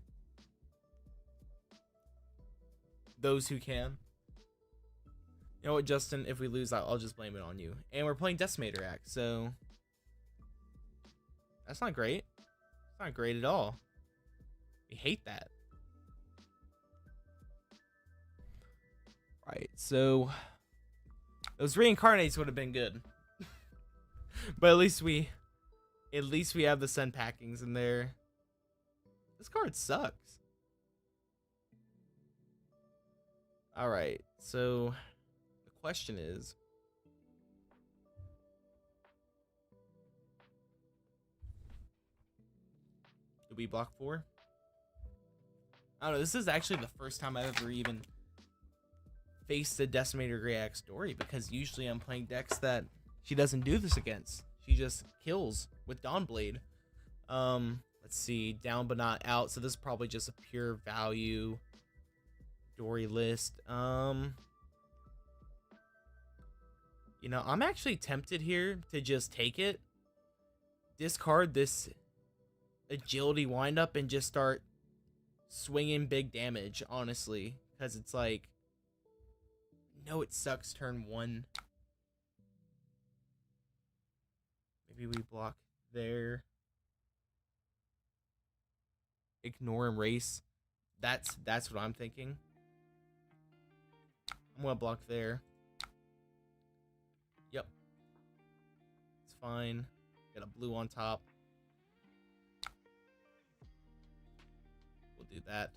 Those who can. You know what, Justin? If we lose, I'll just blame it on you. And we're playing Decimator Act, so that's not great. It's not great at all. We hate that. right, so those reincarnates would have been good, but at least we have the sun packings in there. This card sucks. All right, so the question is, do we block 4? I don't know. This is actually the first time I've ever even faced the Decimator Grey Axe Dory, because usually I'm playing decks that she doesn't do this against. She just kills with Dawnblade. Let's see, down but not out. So this is probably just a pure value Dory list. You know, I'm actually tempted here to just take it, discard this agility windup, and just start swinging big damage, honestly, because it's like, no, it sucks turn 1. Maybe we block there, ignore and race. That's what I'm thinking. I'm gonna block there. Yep, it's fine. Got a blue on top. We'll do that.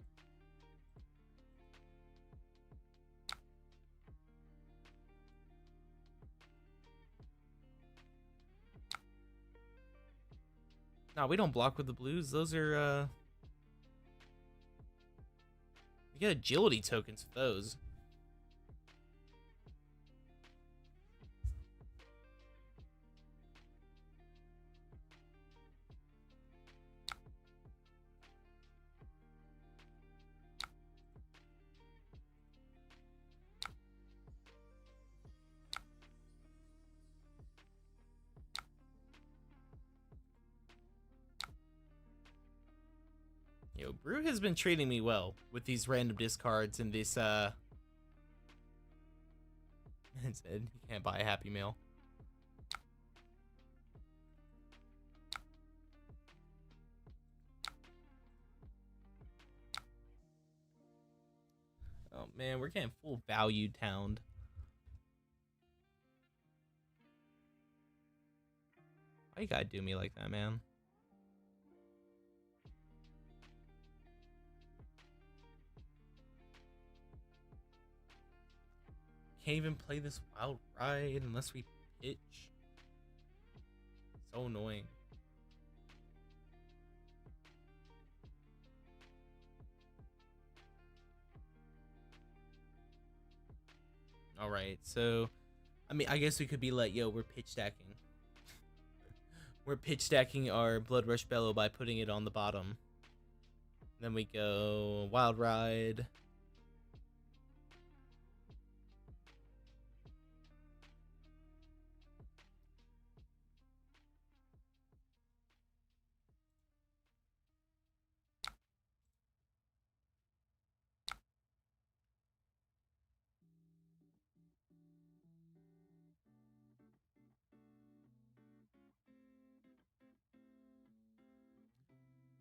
No, we don't block with the blues. Those are we get agility tokens for those. Yo, Brew has been treating me well with these random discards and this, it said you can't buy a Happy Meal. Oh man, we're getting full value towned. Why you gotta do me like that, man? Can't even play this wild ride unless we pitch. So annoying. All right, so I mean, I guess we could be like, yo, we're pitch stacking. We're pitch stacking our Blood Rush Bellow by putting it on the bottom. Then we go wild ride.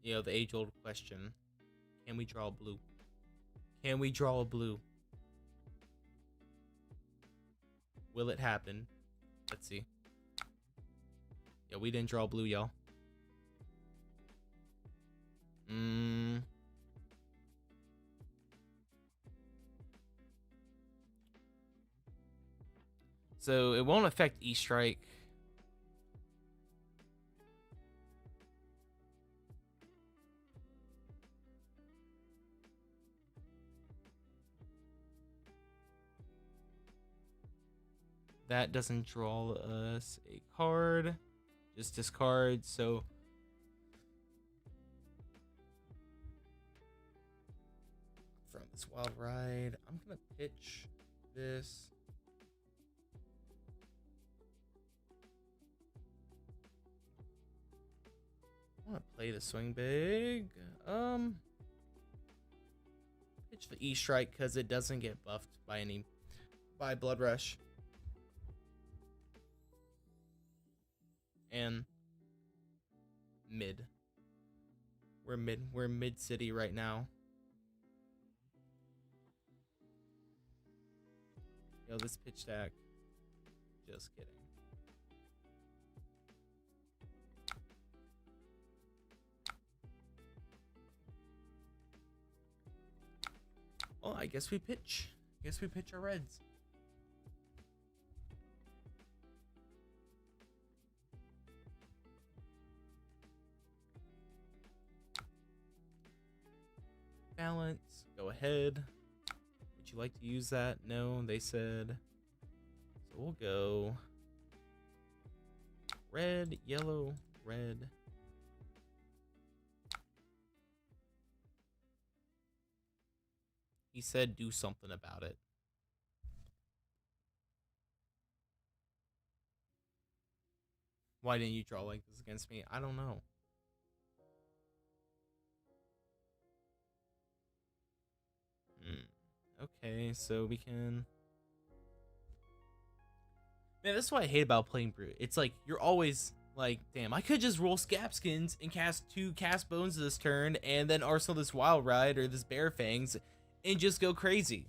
You know, the age-old question. Can we draw a blue? Can we draw a blue? Will it happen? Let's see. Yeah, we didn't draw blue, y'all. So it won't affect E-Strike. That doesn't draw us a card. Just discard, so from this wild ride, I'm gonna pitch this. I wanna play the swing big. Pitch the E-Strike because it doesn't get buffed by Blood Rush. And mid. We're mid city right now. Yo, this pitch stack. Just kidding. Well, I guess we pitch. Our reds. Balance. Go ahead. Would you like to use that? No, they said. So we'll go red, yellow, red. He said do something about it. Why didn't you draw like this against me? I don't know. Okay, so we can... Man, that's what I hate about playing Brute. It's like, you're always like, damn, I could just roll Scabskins and cast 2 Cast Bones this turn, and then arsenal this Wild Ride or this Bear Fangs, and just go crazy.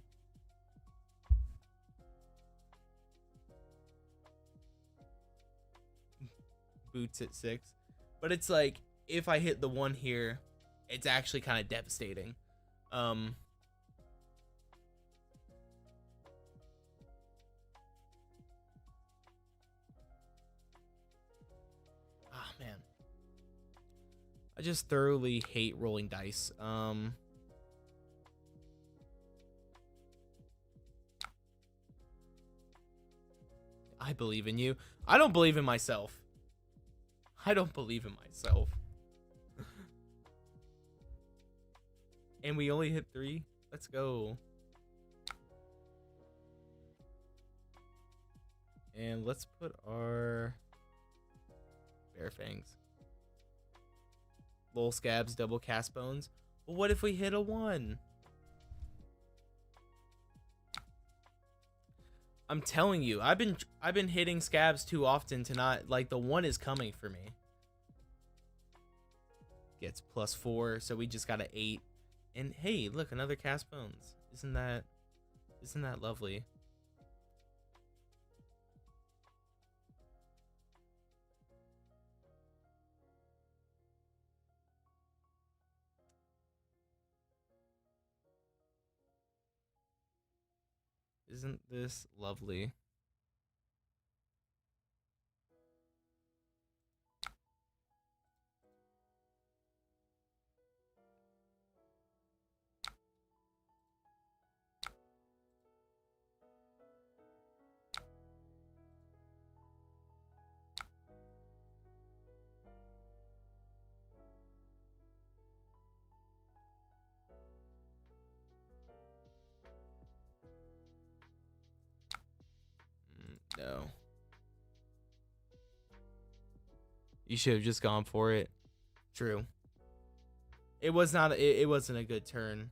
Boots at 6. But it's like, if I hit the 1 here, it's actually kind of devastating. Man, I just thoroughly hate rolling dice. I believe in you. I don't believe in myself. And we only hit 3. Let's go. And let's put our Bear Fangs. Lol Scabs, double Cast Bones. Well, what if we hit a 1? I'm telling you, I've been hitting Scabs too often to not, like, the 1 is coming for me. Gets +4, so we just got an 8. And hey, look, another Cast Bones. Isn't that lovely? Isn't this lovely? No. You should have just gone for it. True. It was not. It wasn't a good turn.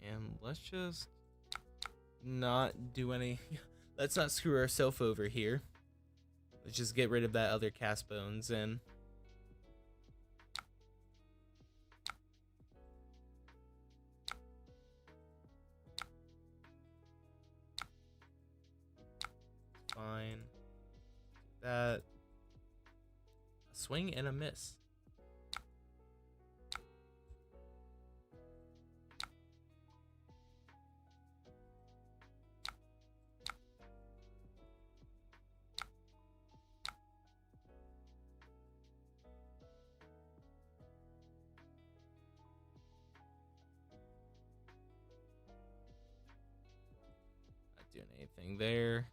And let's just not do any. Let's not screw ourselves over here. Let's just get rid of that other Cast Bones and. Fine. That. A swing and a miss. Not doing anything there.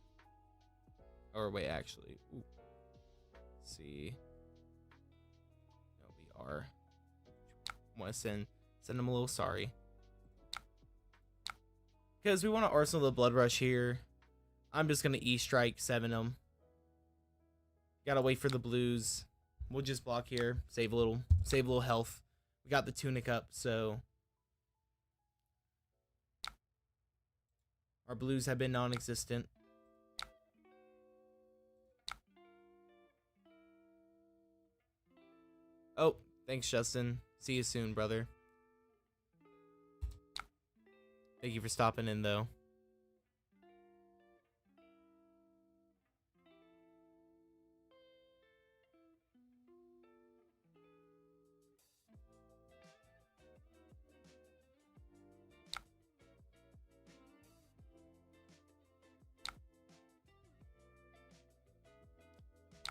Or wait, actually. Ooh. Let's see. No, we are. Want to send them a little sorry. Because we want to arsenal the Blood Rush here. I'm just going to E-strike 7 them. Gotta wait for the blues. We'll just block here. Save a little health. We got the Tunic up, so. Our blues have been non-existent. Oh, thanks, Justin. See you soon, brother. Thank you for stopping in, though.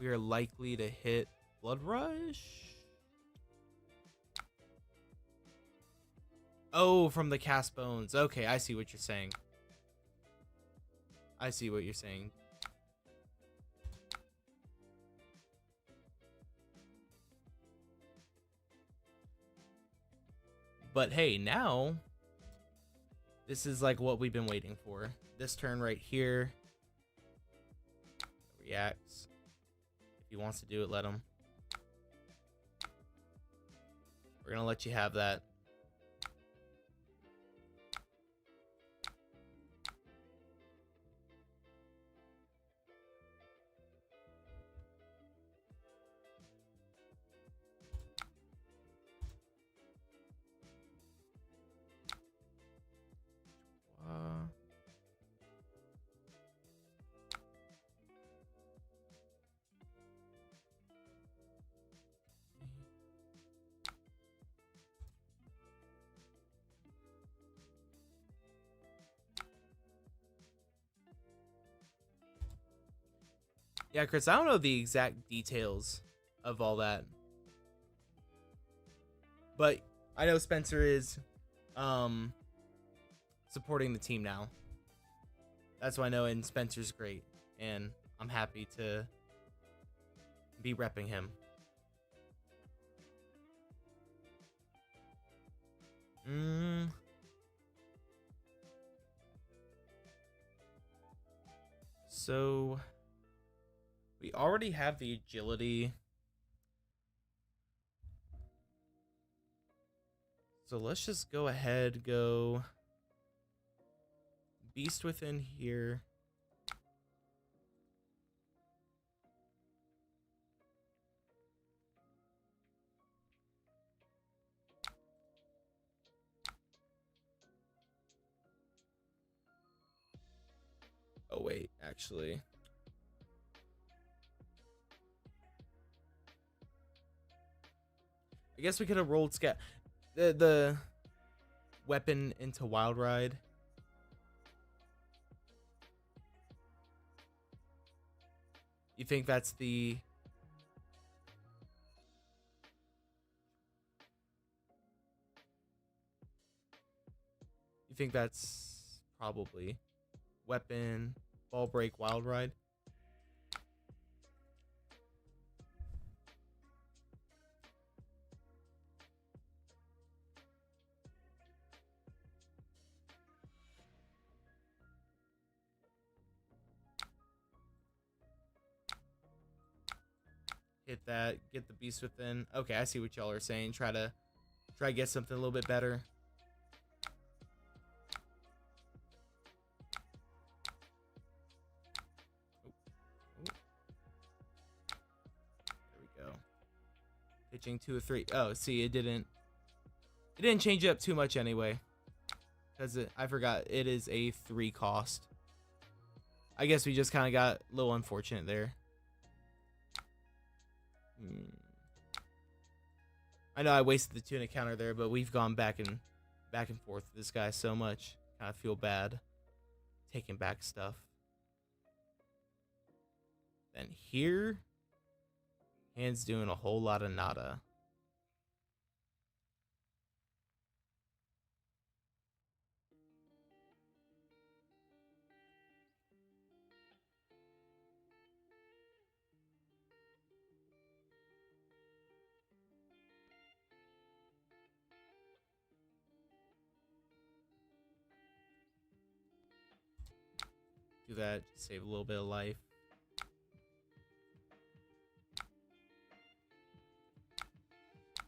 We are likely to hit Blood Rush. Oh, from the cast bones. Okay, I see what you're saying. I see what you're saying. But hey, now this is like what we've been waiting for. This turn right here reacts. If he wants to do it, let him. We're gonna let you have that. Yeah, Chris, I don't know the exact details of all that. But I know Spencer is supporting the team now. That's what I know, and Spencer's great. And I'm happy to be repping him. So we already have the agility. So let's just go ahead, go Beast Within here. Oh wait, actually. I guess we could have rolled the weapon into Wild Ride. You think that's the... You think that's probably weapon, ball break, Wild Ride? Hit that, get the Beast Within. Okay, I see what y'all are saying. Try to get something a little bit better. There we go. Pitching 2 or 3. Oh, see, it didn't change it up too much anyway. Because I forgot it is a 3 cost. I guess we just kind of got a little unfortunate there. I know I wasted the tuna counter there, but we've gone back and forth with this guy so much. Kind of feel bad taking back stuff. Then here, hand's doing a whole lot of nada. Do that, save a little bit of life.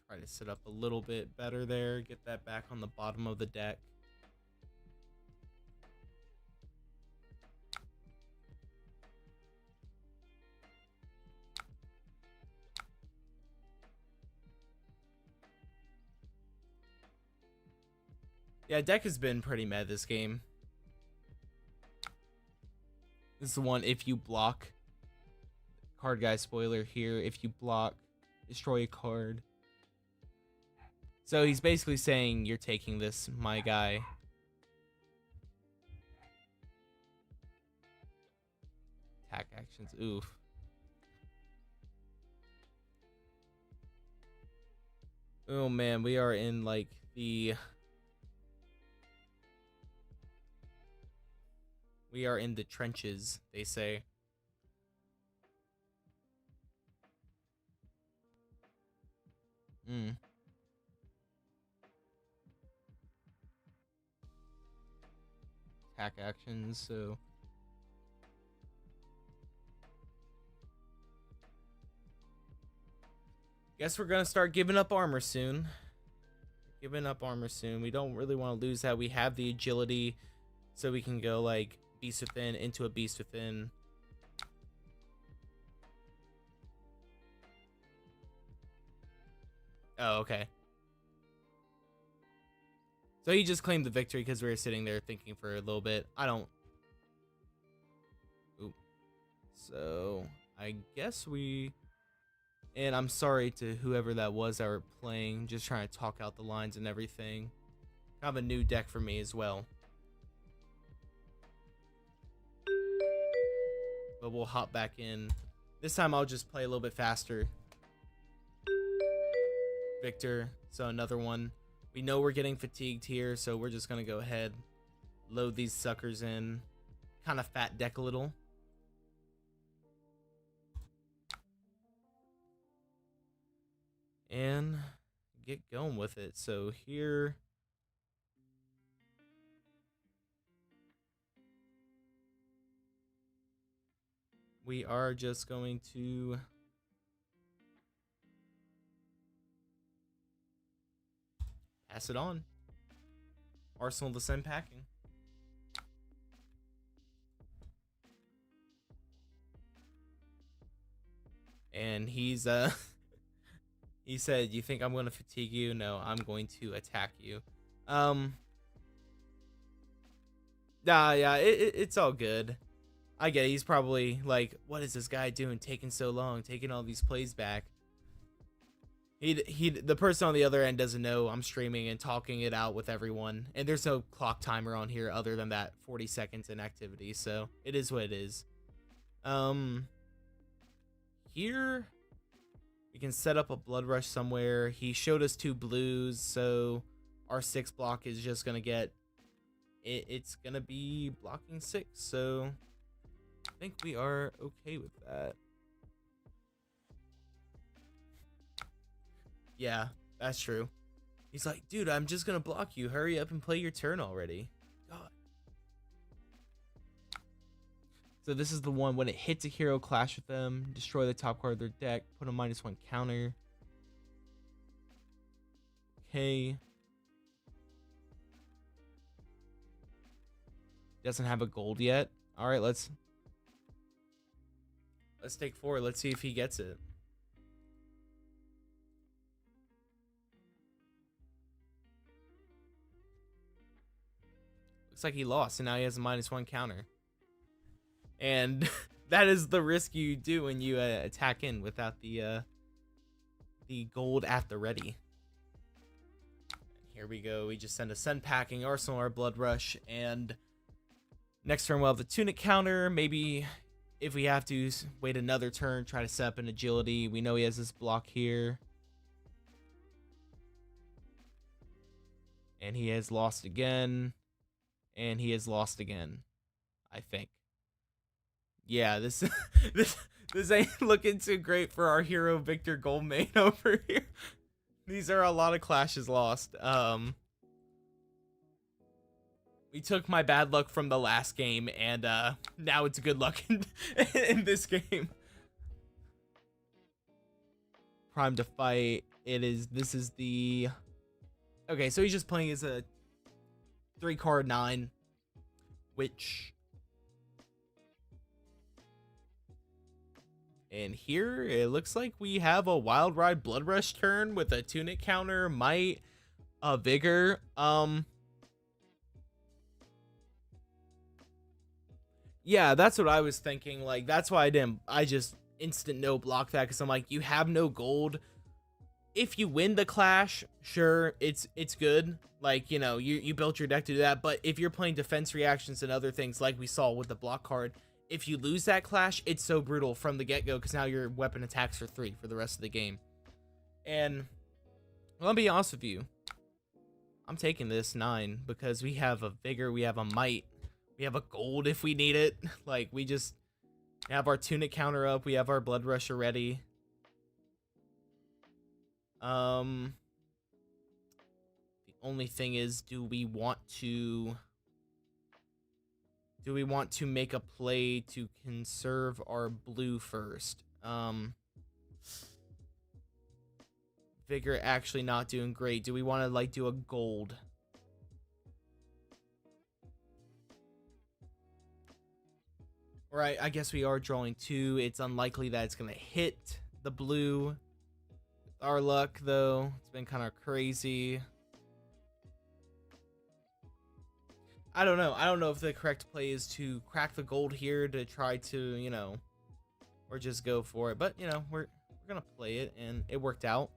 Try to sit up a little bit better there. Get that back on the bottom of the deck. Yeah, deck has been pretty meh this game. This is the one, if you block, card guy spoiler here, if you block, destroy a card. So he's basically saying you're taking this, my guy. Attack actions, oof. Oh man, we are in like the... We are in the trenches, they say. Attack actions, so... Guess we're gonna start giving up armor soon. We don't really want to lose that. We have the agility, so we can go like Beast Within into a Beast Within. Oh, okay. So he just claimed the victory because we were sitting there thinking for a little bit. I don't... Oop. So, I guess we... And I'm sorry to whoever that was that were playing, just trying to talk out the lines and everything. Kind of a new deck for me as well. But we'll hop back in. This time I'll just play a little bit faster. Victor, so another one. We know we're getting fatigued here, so we're just gonna go ahead, load these suckers in. Kind of fat deck a little. And get going with it. So here... We are just going to... pass it on. Arsenal to send packing. And he's he said, "You think I'm going to fatigue you? No, I'm going to attack you." Yeah, it's all good. I get it. He's probably like, "What is this guy doing, taking so long, taking all these plays back?" The person on the other end doesn't know I'm streaming and talking it out with everyone, and there's no clock timer on here other than that 40 seconds in activity, so it is what it is. Here we can set up a blood rush somewhere. He showed us 2 blues, so our 6 block is just gonna get it's gonna be blocking 6, so I think we are okay with that. Yeah, that's true. He's like, "Dude, I'm just gonna block you. Hurry up and play your turn already." God. So this is the one, when it hits a hero, clash with them, destroy the top card of their deck, put a -1 counter. Okay. Doesn't have a gold yet. All right, let's take 4. Let's see if he gets it. Looks like he lost, and now he has a -1 counter. And that is the risk you do when you attack in without the gold at the ready. Here we go. We just send a send packing, Arsenal our blood rush, and next turn we'll have the tunic counter. Maybe if we have to wait another turn, try to set up an agility. We know he has this block here. And he has lost again. And he has lost again, I think. Yeah, this ain't looking too great for our hero Victor Goldmain over here. These are a lot of clashes lost. We took my bad luck from the last game, and now it's good luck in this game. Prime to fight. This is the... Okay, so he's just playing as a 3-card 9, which... And here, it looks like we have a Wild Ride Blood Rush turn with a Tunic counter, Might, Vigor. Yeah, that's what I was thinking. Like, that's why I just instant no block that, because I'm like, you have no gold. If you win the clash, sure, it's good. Like, you know, you built your deck to do that. But if you're playing defense reactions and other things like we saw with the block card, if you lose that clash, it's so brutal from the get-go, because now your weapon attacks are 3 for the rest of the game. And I'll be honest with you, I'm taking this 9 because we have a vigor, we have a might, we have a gold if we need it. Like, we just have our tunic counter up, we have our blood rusher ready. The only thing is, do we want to make a play to conserve our blue first? Vigor actually not doing great. Do we want to like do a gold? Right, I guess we are drawing 2. It's unlikely that it's gonna hit the blue. Our luck, though, it's been kind of crazy. I don't know. I don't know if the correct play is to crack the gold here to try to, you know, or just go for it. But, you know, we're gonna play it, and it worked out.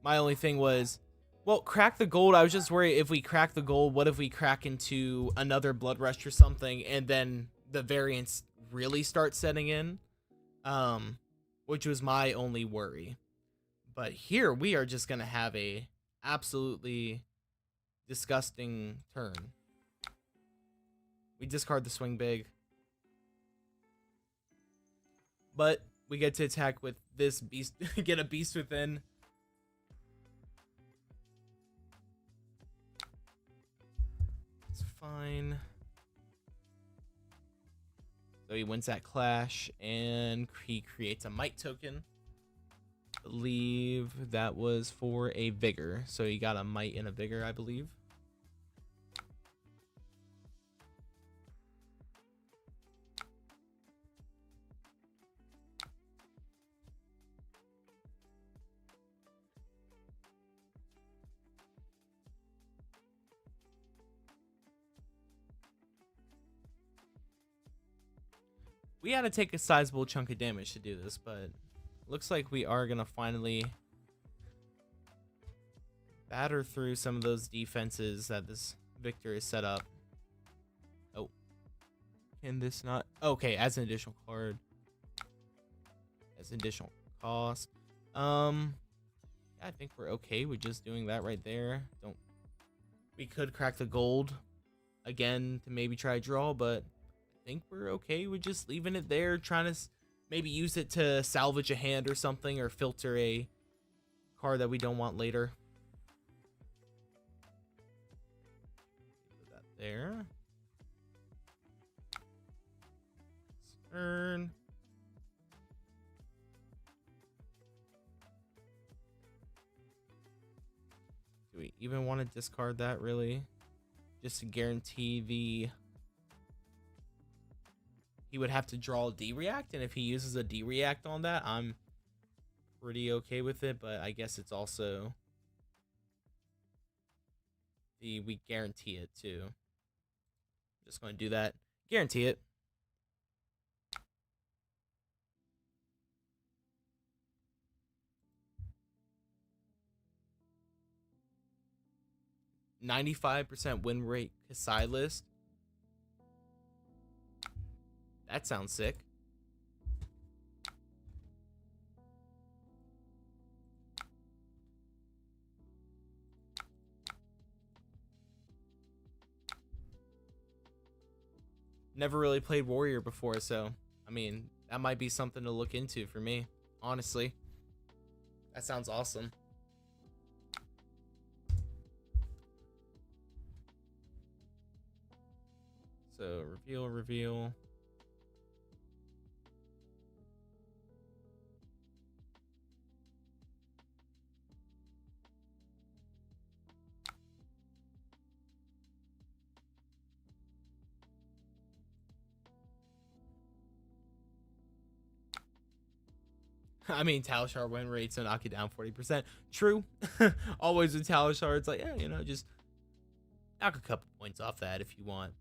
My only thing was, well, crack the gold. I was just worried, if we crack the gold, what if we crack into another blood rush or something, and then the variants really start setting in, which was my only worry. But here we are just gonna have a absolutely disgusting turn. We discard the swing big, but we get to attack with this beast. Get a beast within. It's fine. So he wins that clash, and he creates a might token. I believe that was for a vigor. So he got a might and a vigor, I believe. We had to take a sizable chunk of damage to do this, but looks like we are going to finally batter through some of those defenses that this Victor is set up. Oh. Can this not? Okay, as an additional card. As an additional cost. I think we're okay with just doing that right there. We could crack the gold again to maybe try to draw, but I think we're okay with just leaving it there, trying to maybe use it to salvage a hand or something, or filter a card that we don't want later. Put that there. Turn. Do we even want to discard that, really? Just to guarantee the... He would have to draw a D-React, and if he uses a D-React on that, I'm pretty okay with it, but I guess it's also... we guarantee it, too. Just going to do that. Guarantee it. %95 win rate Kasai list. That sounds sick. Never really played Warrior before, so I mean, that might be something to look into for me, honestly. That sounds awesome. So, reveal. I mean, Talishar win rate, so knock it down 40%. True. Always with Talishar, it's like, yeah, you know, just knock a couple points off that if you want.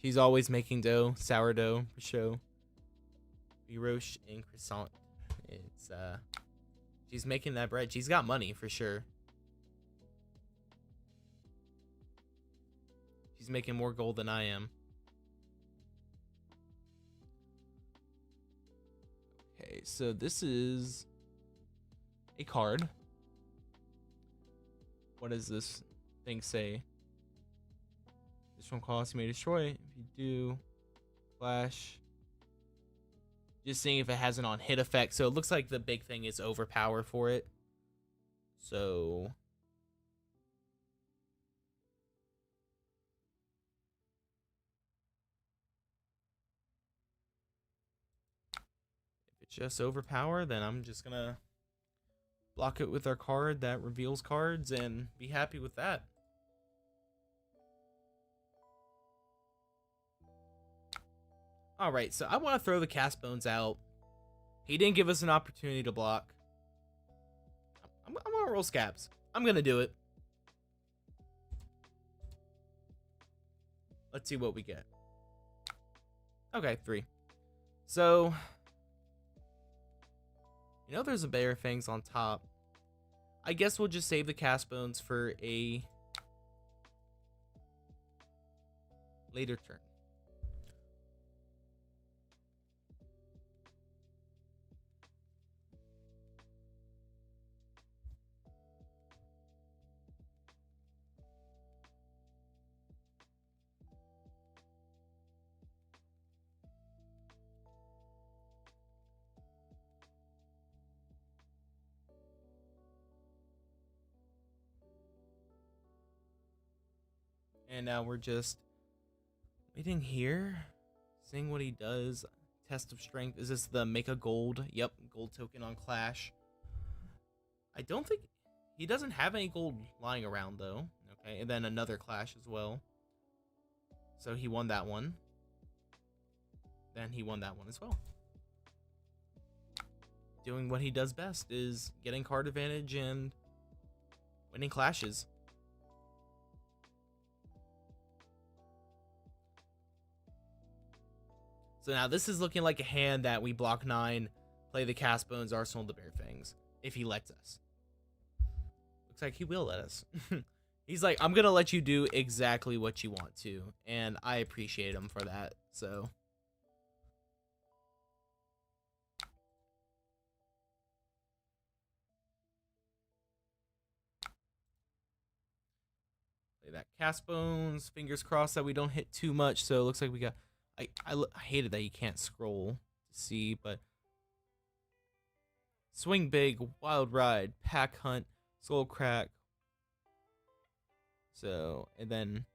She's always making dough, sourdough for show. Brioche and croissant. It's she's making that bread. She's got money for sure. She's making more gold than I am. Okay, so this is a card. What does this thing say? This one costs, you may destroy it. If you do, flash. Just seeing if it has an on hit effect. So it looks like the big thing is overpower for it. So if it's just overpower, then I'm just gonna block it with our card that reveals cards and be happy with that. Alright, so I want to throw the cast bones out. He didn't give us an opportunity to block. I'm going to roll scabs. I'm going to do it. Let's see what we get. Okay, 3. So, you know there's a Bear Fangs on top. I guess we'll just save the cast bones for a later turn. And now we're just waiting here, seeing what he does. Test of strength. Is this the make a gold? Yep, gold token on Clash. I don't think he doesn't have any gold lying around though. Okay, and then another Clash as well. So he won that one. Then he won that one as well. Doing what he does best is getting card advantage and winning clashes. So now this is looking like a hand that we block 9, play the Cast Bones, Arsenal the Bear Fangs, if he lets us. Looks like he will let us. He's like, I'm going to let you do exactly what you want to, and I appreciate him for that, so. Play that Cast Bones, fingers crossed that we don't hit too much, so it looks like we got... I hated that you can't scroll to see, but Swing Big, Wild Ride, Pack Hunt, Skull Crack. So, and then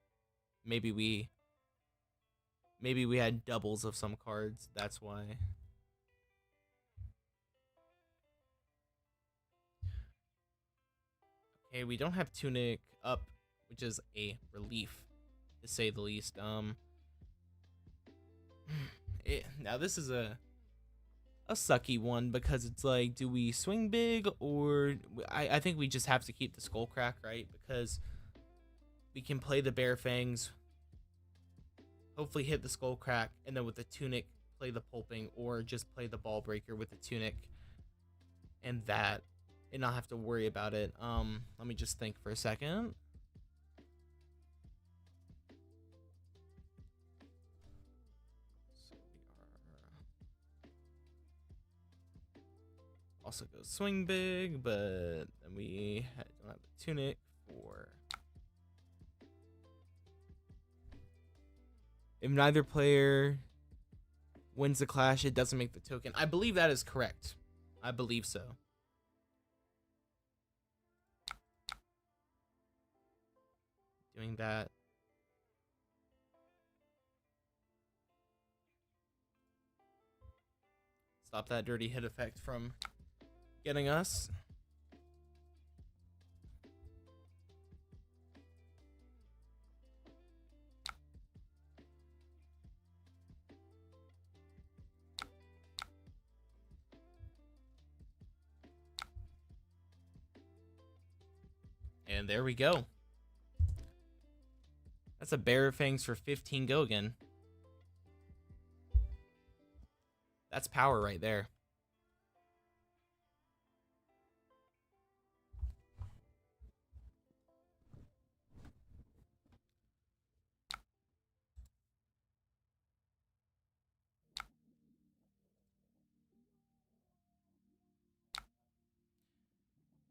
maybe we had doubles of some cards. That's why. Okay, we don't have Tunic up, which is a relief, to say the least. Now this is a sucky one because it's like, do we swing big or I think we just have to keep the Skull Crack, right? Because we can play the Bear Fangs, hopefully hit the Skull Crack, and then with the Tunic play the Pulping, or just play the Ball Breaker with the Tunic and not have to worry about it. Let me just think for a second. Also go swing big, but then we don't have the Tunic for... If neither player wins the clash, it doesn't make the token. I believe that is correct. I believe so. Doing that. Stop that dirty hit effect from getting us. And there we go. That's a Bear Fangs for 15 go again. That's power right there.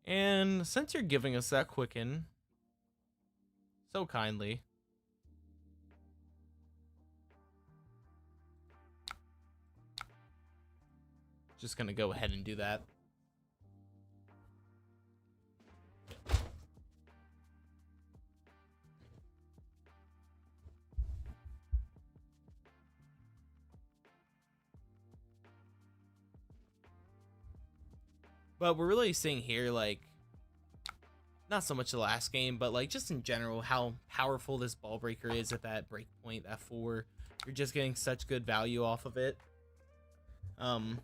And since you're giving us that quicken so kindly, just gonna go ahead and do that. But we're really seeing here, like, not so much the last game, but like just in general, how powerful this ball breaker is at that break point, that 4. You're just getting such good value off of it. Got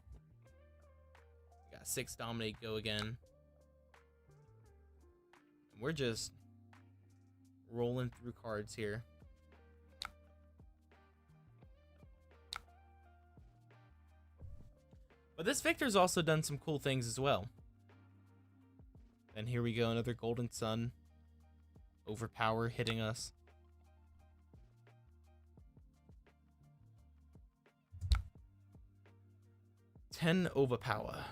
6 dominate go again. And we're just rolling through cards here. But this Victor's also done some cool things as well. And here we go, another Golden Sun. Overpower hitting us. $10 overpower.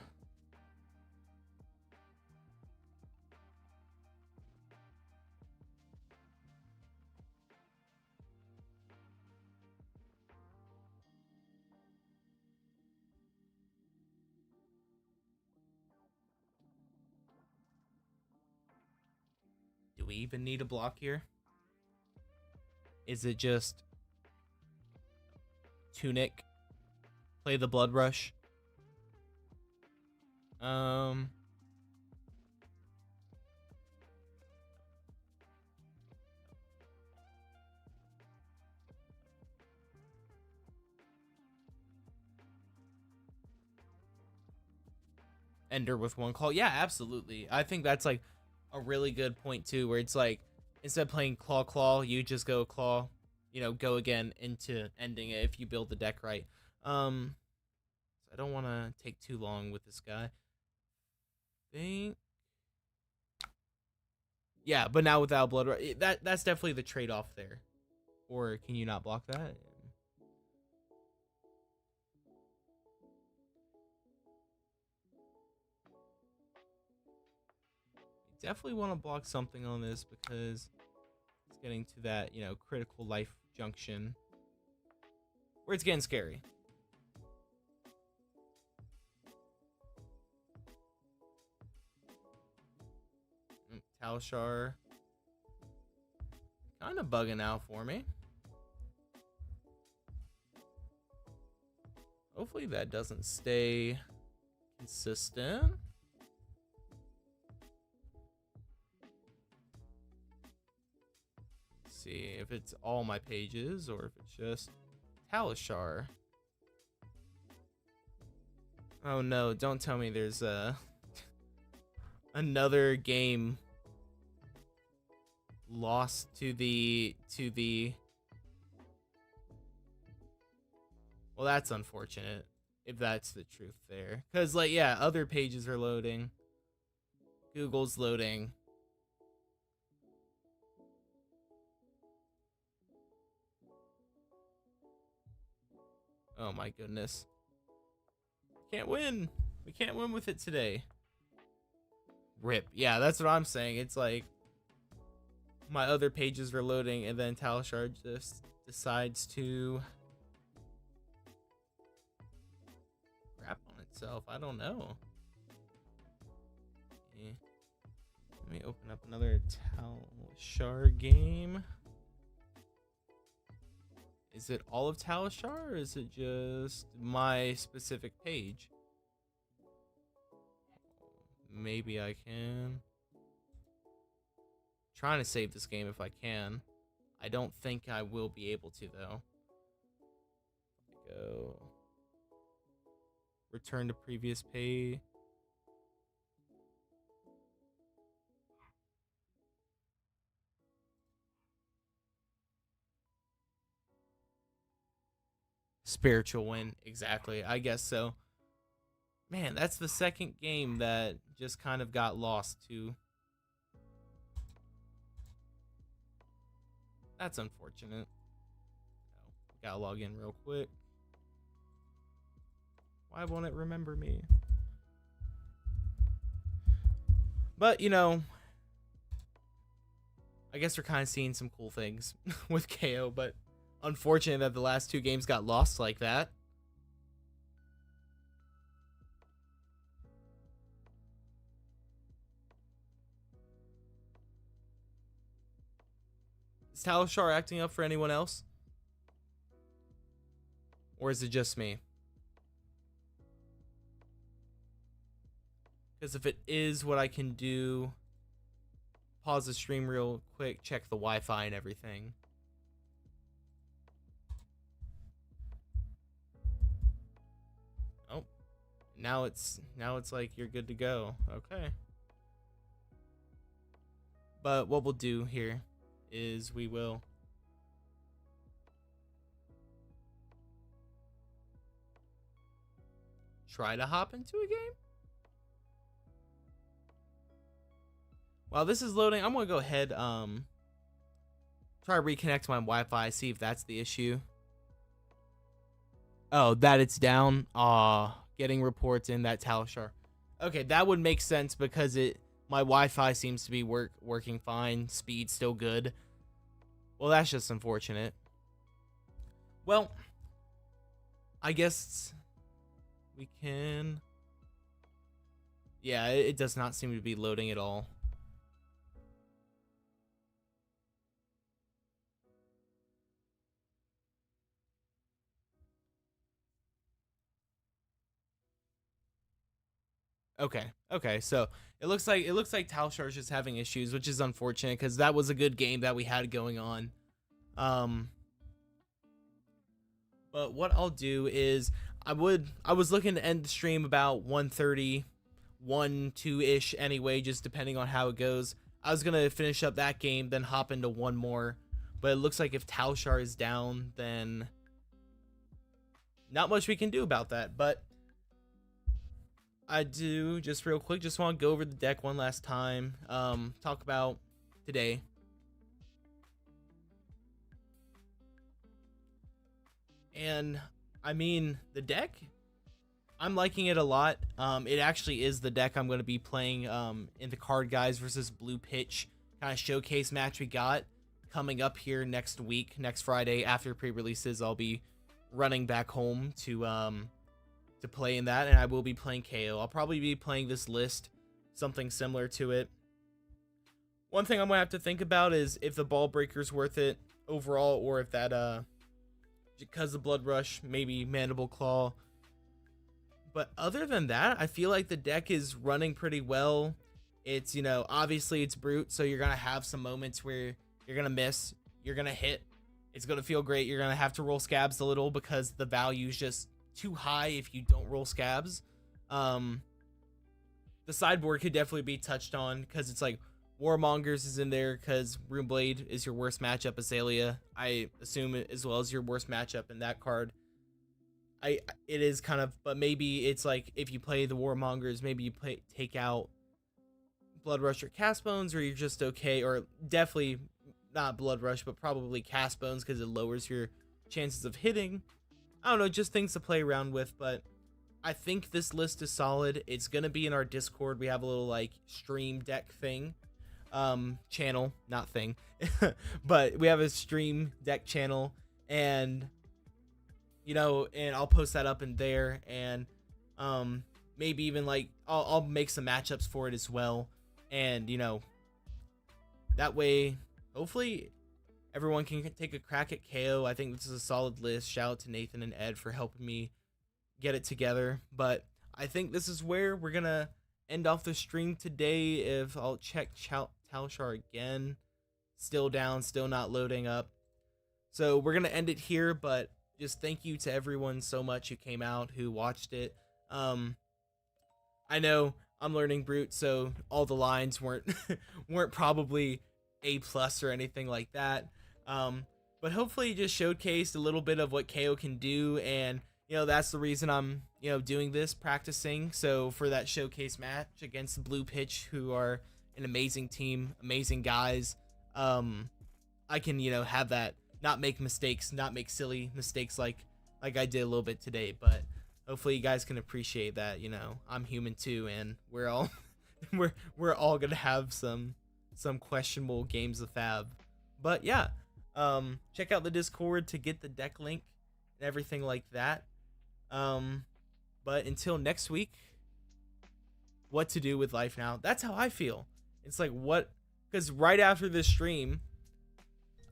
Do we even need a block here? Is it just Tunic? Play the Blood Rush? Ender with 1 claw. Yeah, absolutely. I think that's like a really good point too, where it's like instead of playing claw, you just go claw, you know, go again into ending it if you build the deck right. So I don't want to take too long with this guy. Yeah, but now without blood, that's definitely the trade-off there. Or can you not block that? Definitely want to block something on this because it's getting to that, you know, critical life junction where it's getting scary. Talshar kind of bugging out for me. Hopefully that doesn't stay consistent. See if it's all my pages or if it's just Talishar. Oh no, don't tell me there's another game lost to the well, that's unfortunate if that's the truth there, because like, yeah, other pages are loading, Google's loading. Oh my goodness. Can't win. We can't win with it today. Rip. Yeah, that's what I'm saying. It's like my other pages are loading and then Talishar just decides to crap on itself. I don't know. Okay. Let me open up another Talishar game. Is it all of Talishar or is it just my specific page? Maybe I can. Trying to save this game if I can. I don't think I will be able to though. Go. Return to previous page. Spiritual win, exactly. I guess so. Man, that's the second game that just kind of got lost to. That's unfortunate. Gotta log in real quick. Why won't it remember me? But, you know, I guess we're kind of seeing some cool things with Kayo, but unfortunate that the last two games got lost like that. Is Talishar acting up for anyone else? Or is it just me? Because if it is, what I can do, pause the stream real quick, check the Wi-Fi and everything. Oh, now it's like you're good to go. Okay. But what we'll do here is we will try to hop into a game. While this is loading, I'm gonna go ahead try to reconnect my Wi-Fi, see if that's the issue. Oh, that it's down. Getting reports in that Talishar. Okay, that would make sense because my Wi-Fi seems to be working fine. Speed still good. Well, that's just unfortunate. Well, I guess we can. Yeah, it does not seem to be loading at all. Okay, so it looks like Talshar is just having issues, which is unfortunate because that was a good game that we had going on. But what I'll do is I was looking to end the stream about 1:30, 2-ish anyway, just depending on how it goes. I was gonna finish up that game, then hop into one more, but it looks like if Talshar is down, then not much we can do about that. But I do, just real quick, just want to go over the deck one last time, talk about today. And I mean, the deck, I'm liking it a lot. It actually is the deck I'm going to be playing in the TheCardGuyz versus Blue Pitch kind of showcase match we got coming up here next week, next Friday after pre-releases. I'll be running back home to play in that, and I will be playing Kayo. I'll probably be playing this list, something similar to it. One thing I'm gonna have to think about is if the ball breaker's worth it overall, or if that because of Blood Rush, maybe Mandible Claw. But other than that, I feel like the deck is running pretty well. It's, you know, obviously it's brute, so you're gonna have some moments where you're gonna miss, you're gonna hit, it's gonna feel great, you're gonna have to roll scabs a little because the value's just too high if you don't roll scabs. The sideboard could definitely be touched on because it's like Warmongers is in there because Runeblade is your worst matchup. Azalea, I assume, as well as your worst matchup in that card. It is kind of, but maybe it's like if you play the Warmongers, maybe you take out Blood Rush or Cast Bones, or you're just okay, or definitely not Blood Rush, but probably Cast Bones because it lowers your chances of hitting. I don't know, just things to play around with, but I think this list is solid. It's gonna be in our Discord. We have a little like stream deck thing, channel, not thing, but we have a stream deck channel, and you know, and I'll post that up in there, and maybe even like I'll make some matchups for it as well, and you know, that way hopefully everyone can take a crack at Kayo. I think this is a solid list. Shout out to Nathan and Ed for helping me get it together. But I think this is where we're going to end off the stream today. If I'll check Talshar again. Still down, still not loading up. So we're going to end it here, but just thank you to everyone so much who came out, who watched it. I know I'm learning Brute, so all the lines weren't probably A+ or anything like that. But hopefully just showcased a little bit of what Kayo can do, and that's the reason I'm doing this, practicing. So for that showcase match against the Blue Pitch, who are an amazing team, amazing guys, I can have that, not make mistakes, not make silly mistakes like I did a little bit today. But hopefully you guys can appreciate that I'm human too, and we're all we're all gonna have some questionable games of Fab. But yeah, check out the Discord to get the deck link and everything like that. But until next week, what to do with life now? That's how I feel. It's like, what? Because right after this stream,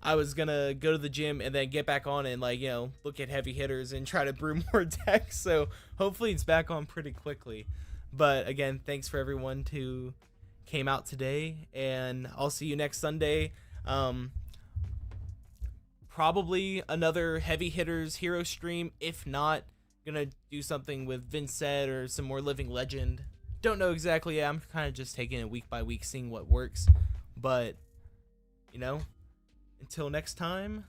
I was gonna go to the gym and then get back on and look at heavy hitters and try to brew more decks. So hopefully it's back on pretty quickly. But again, thanks for everyone who came out today, and I'll see you next Sunday. Probably another heavy hitters hero stream. If not, gonna do something with Vincent or some more Living Legend. Don't know exactly. I'm kind of just taking it week by week, seeing what works. But until next time,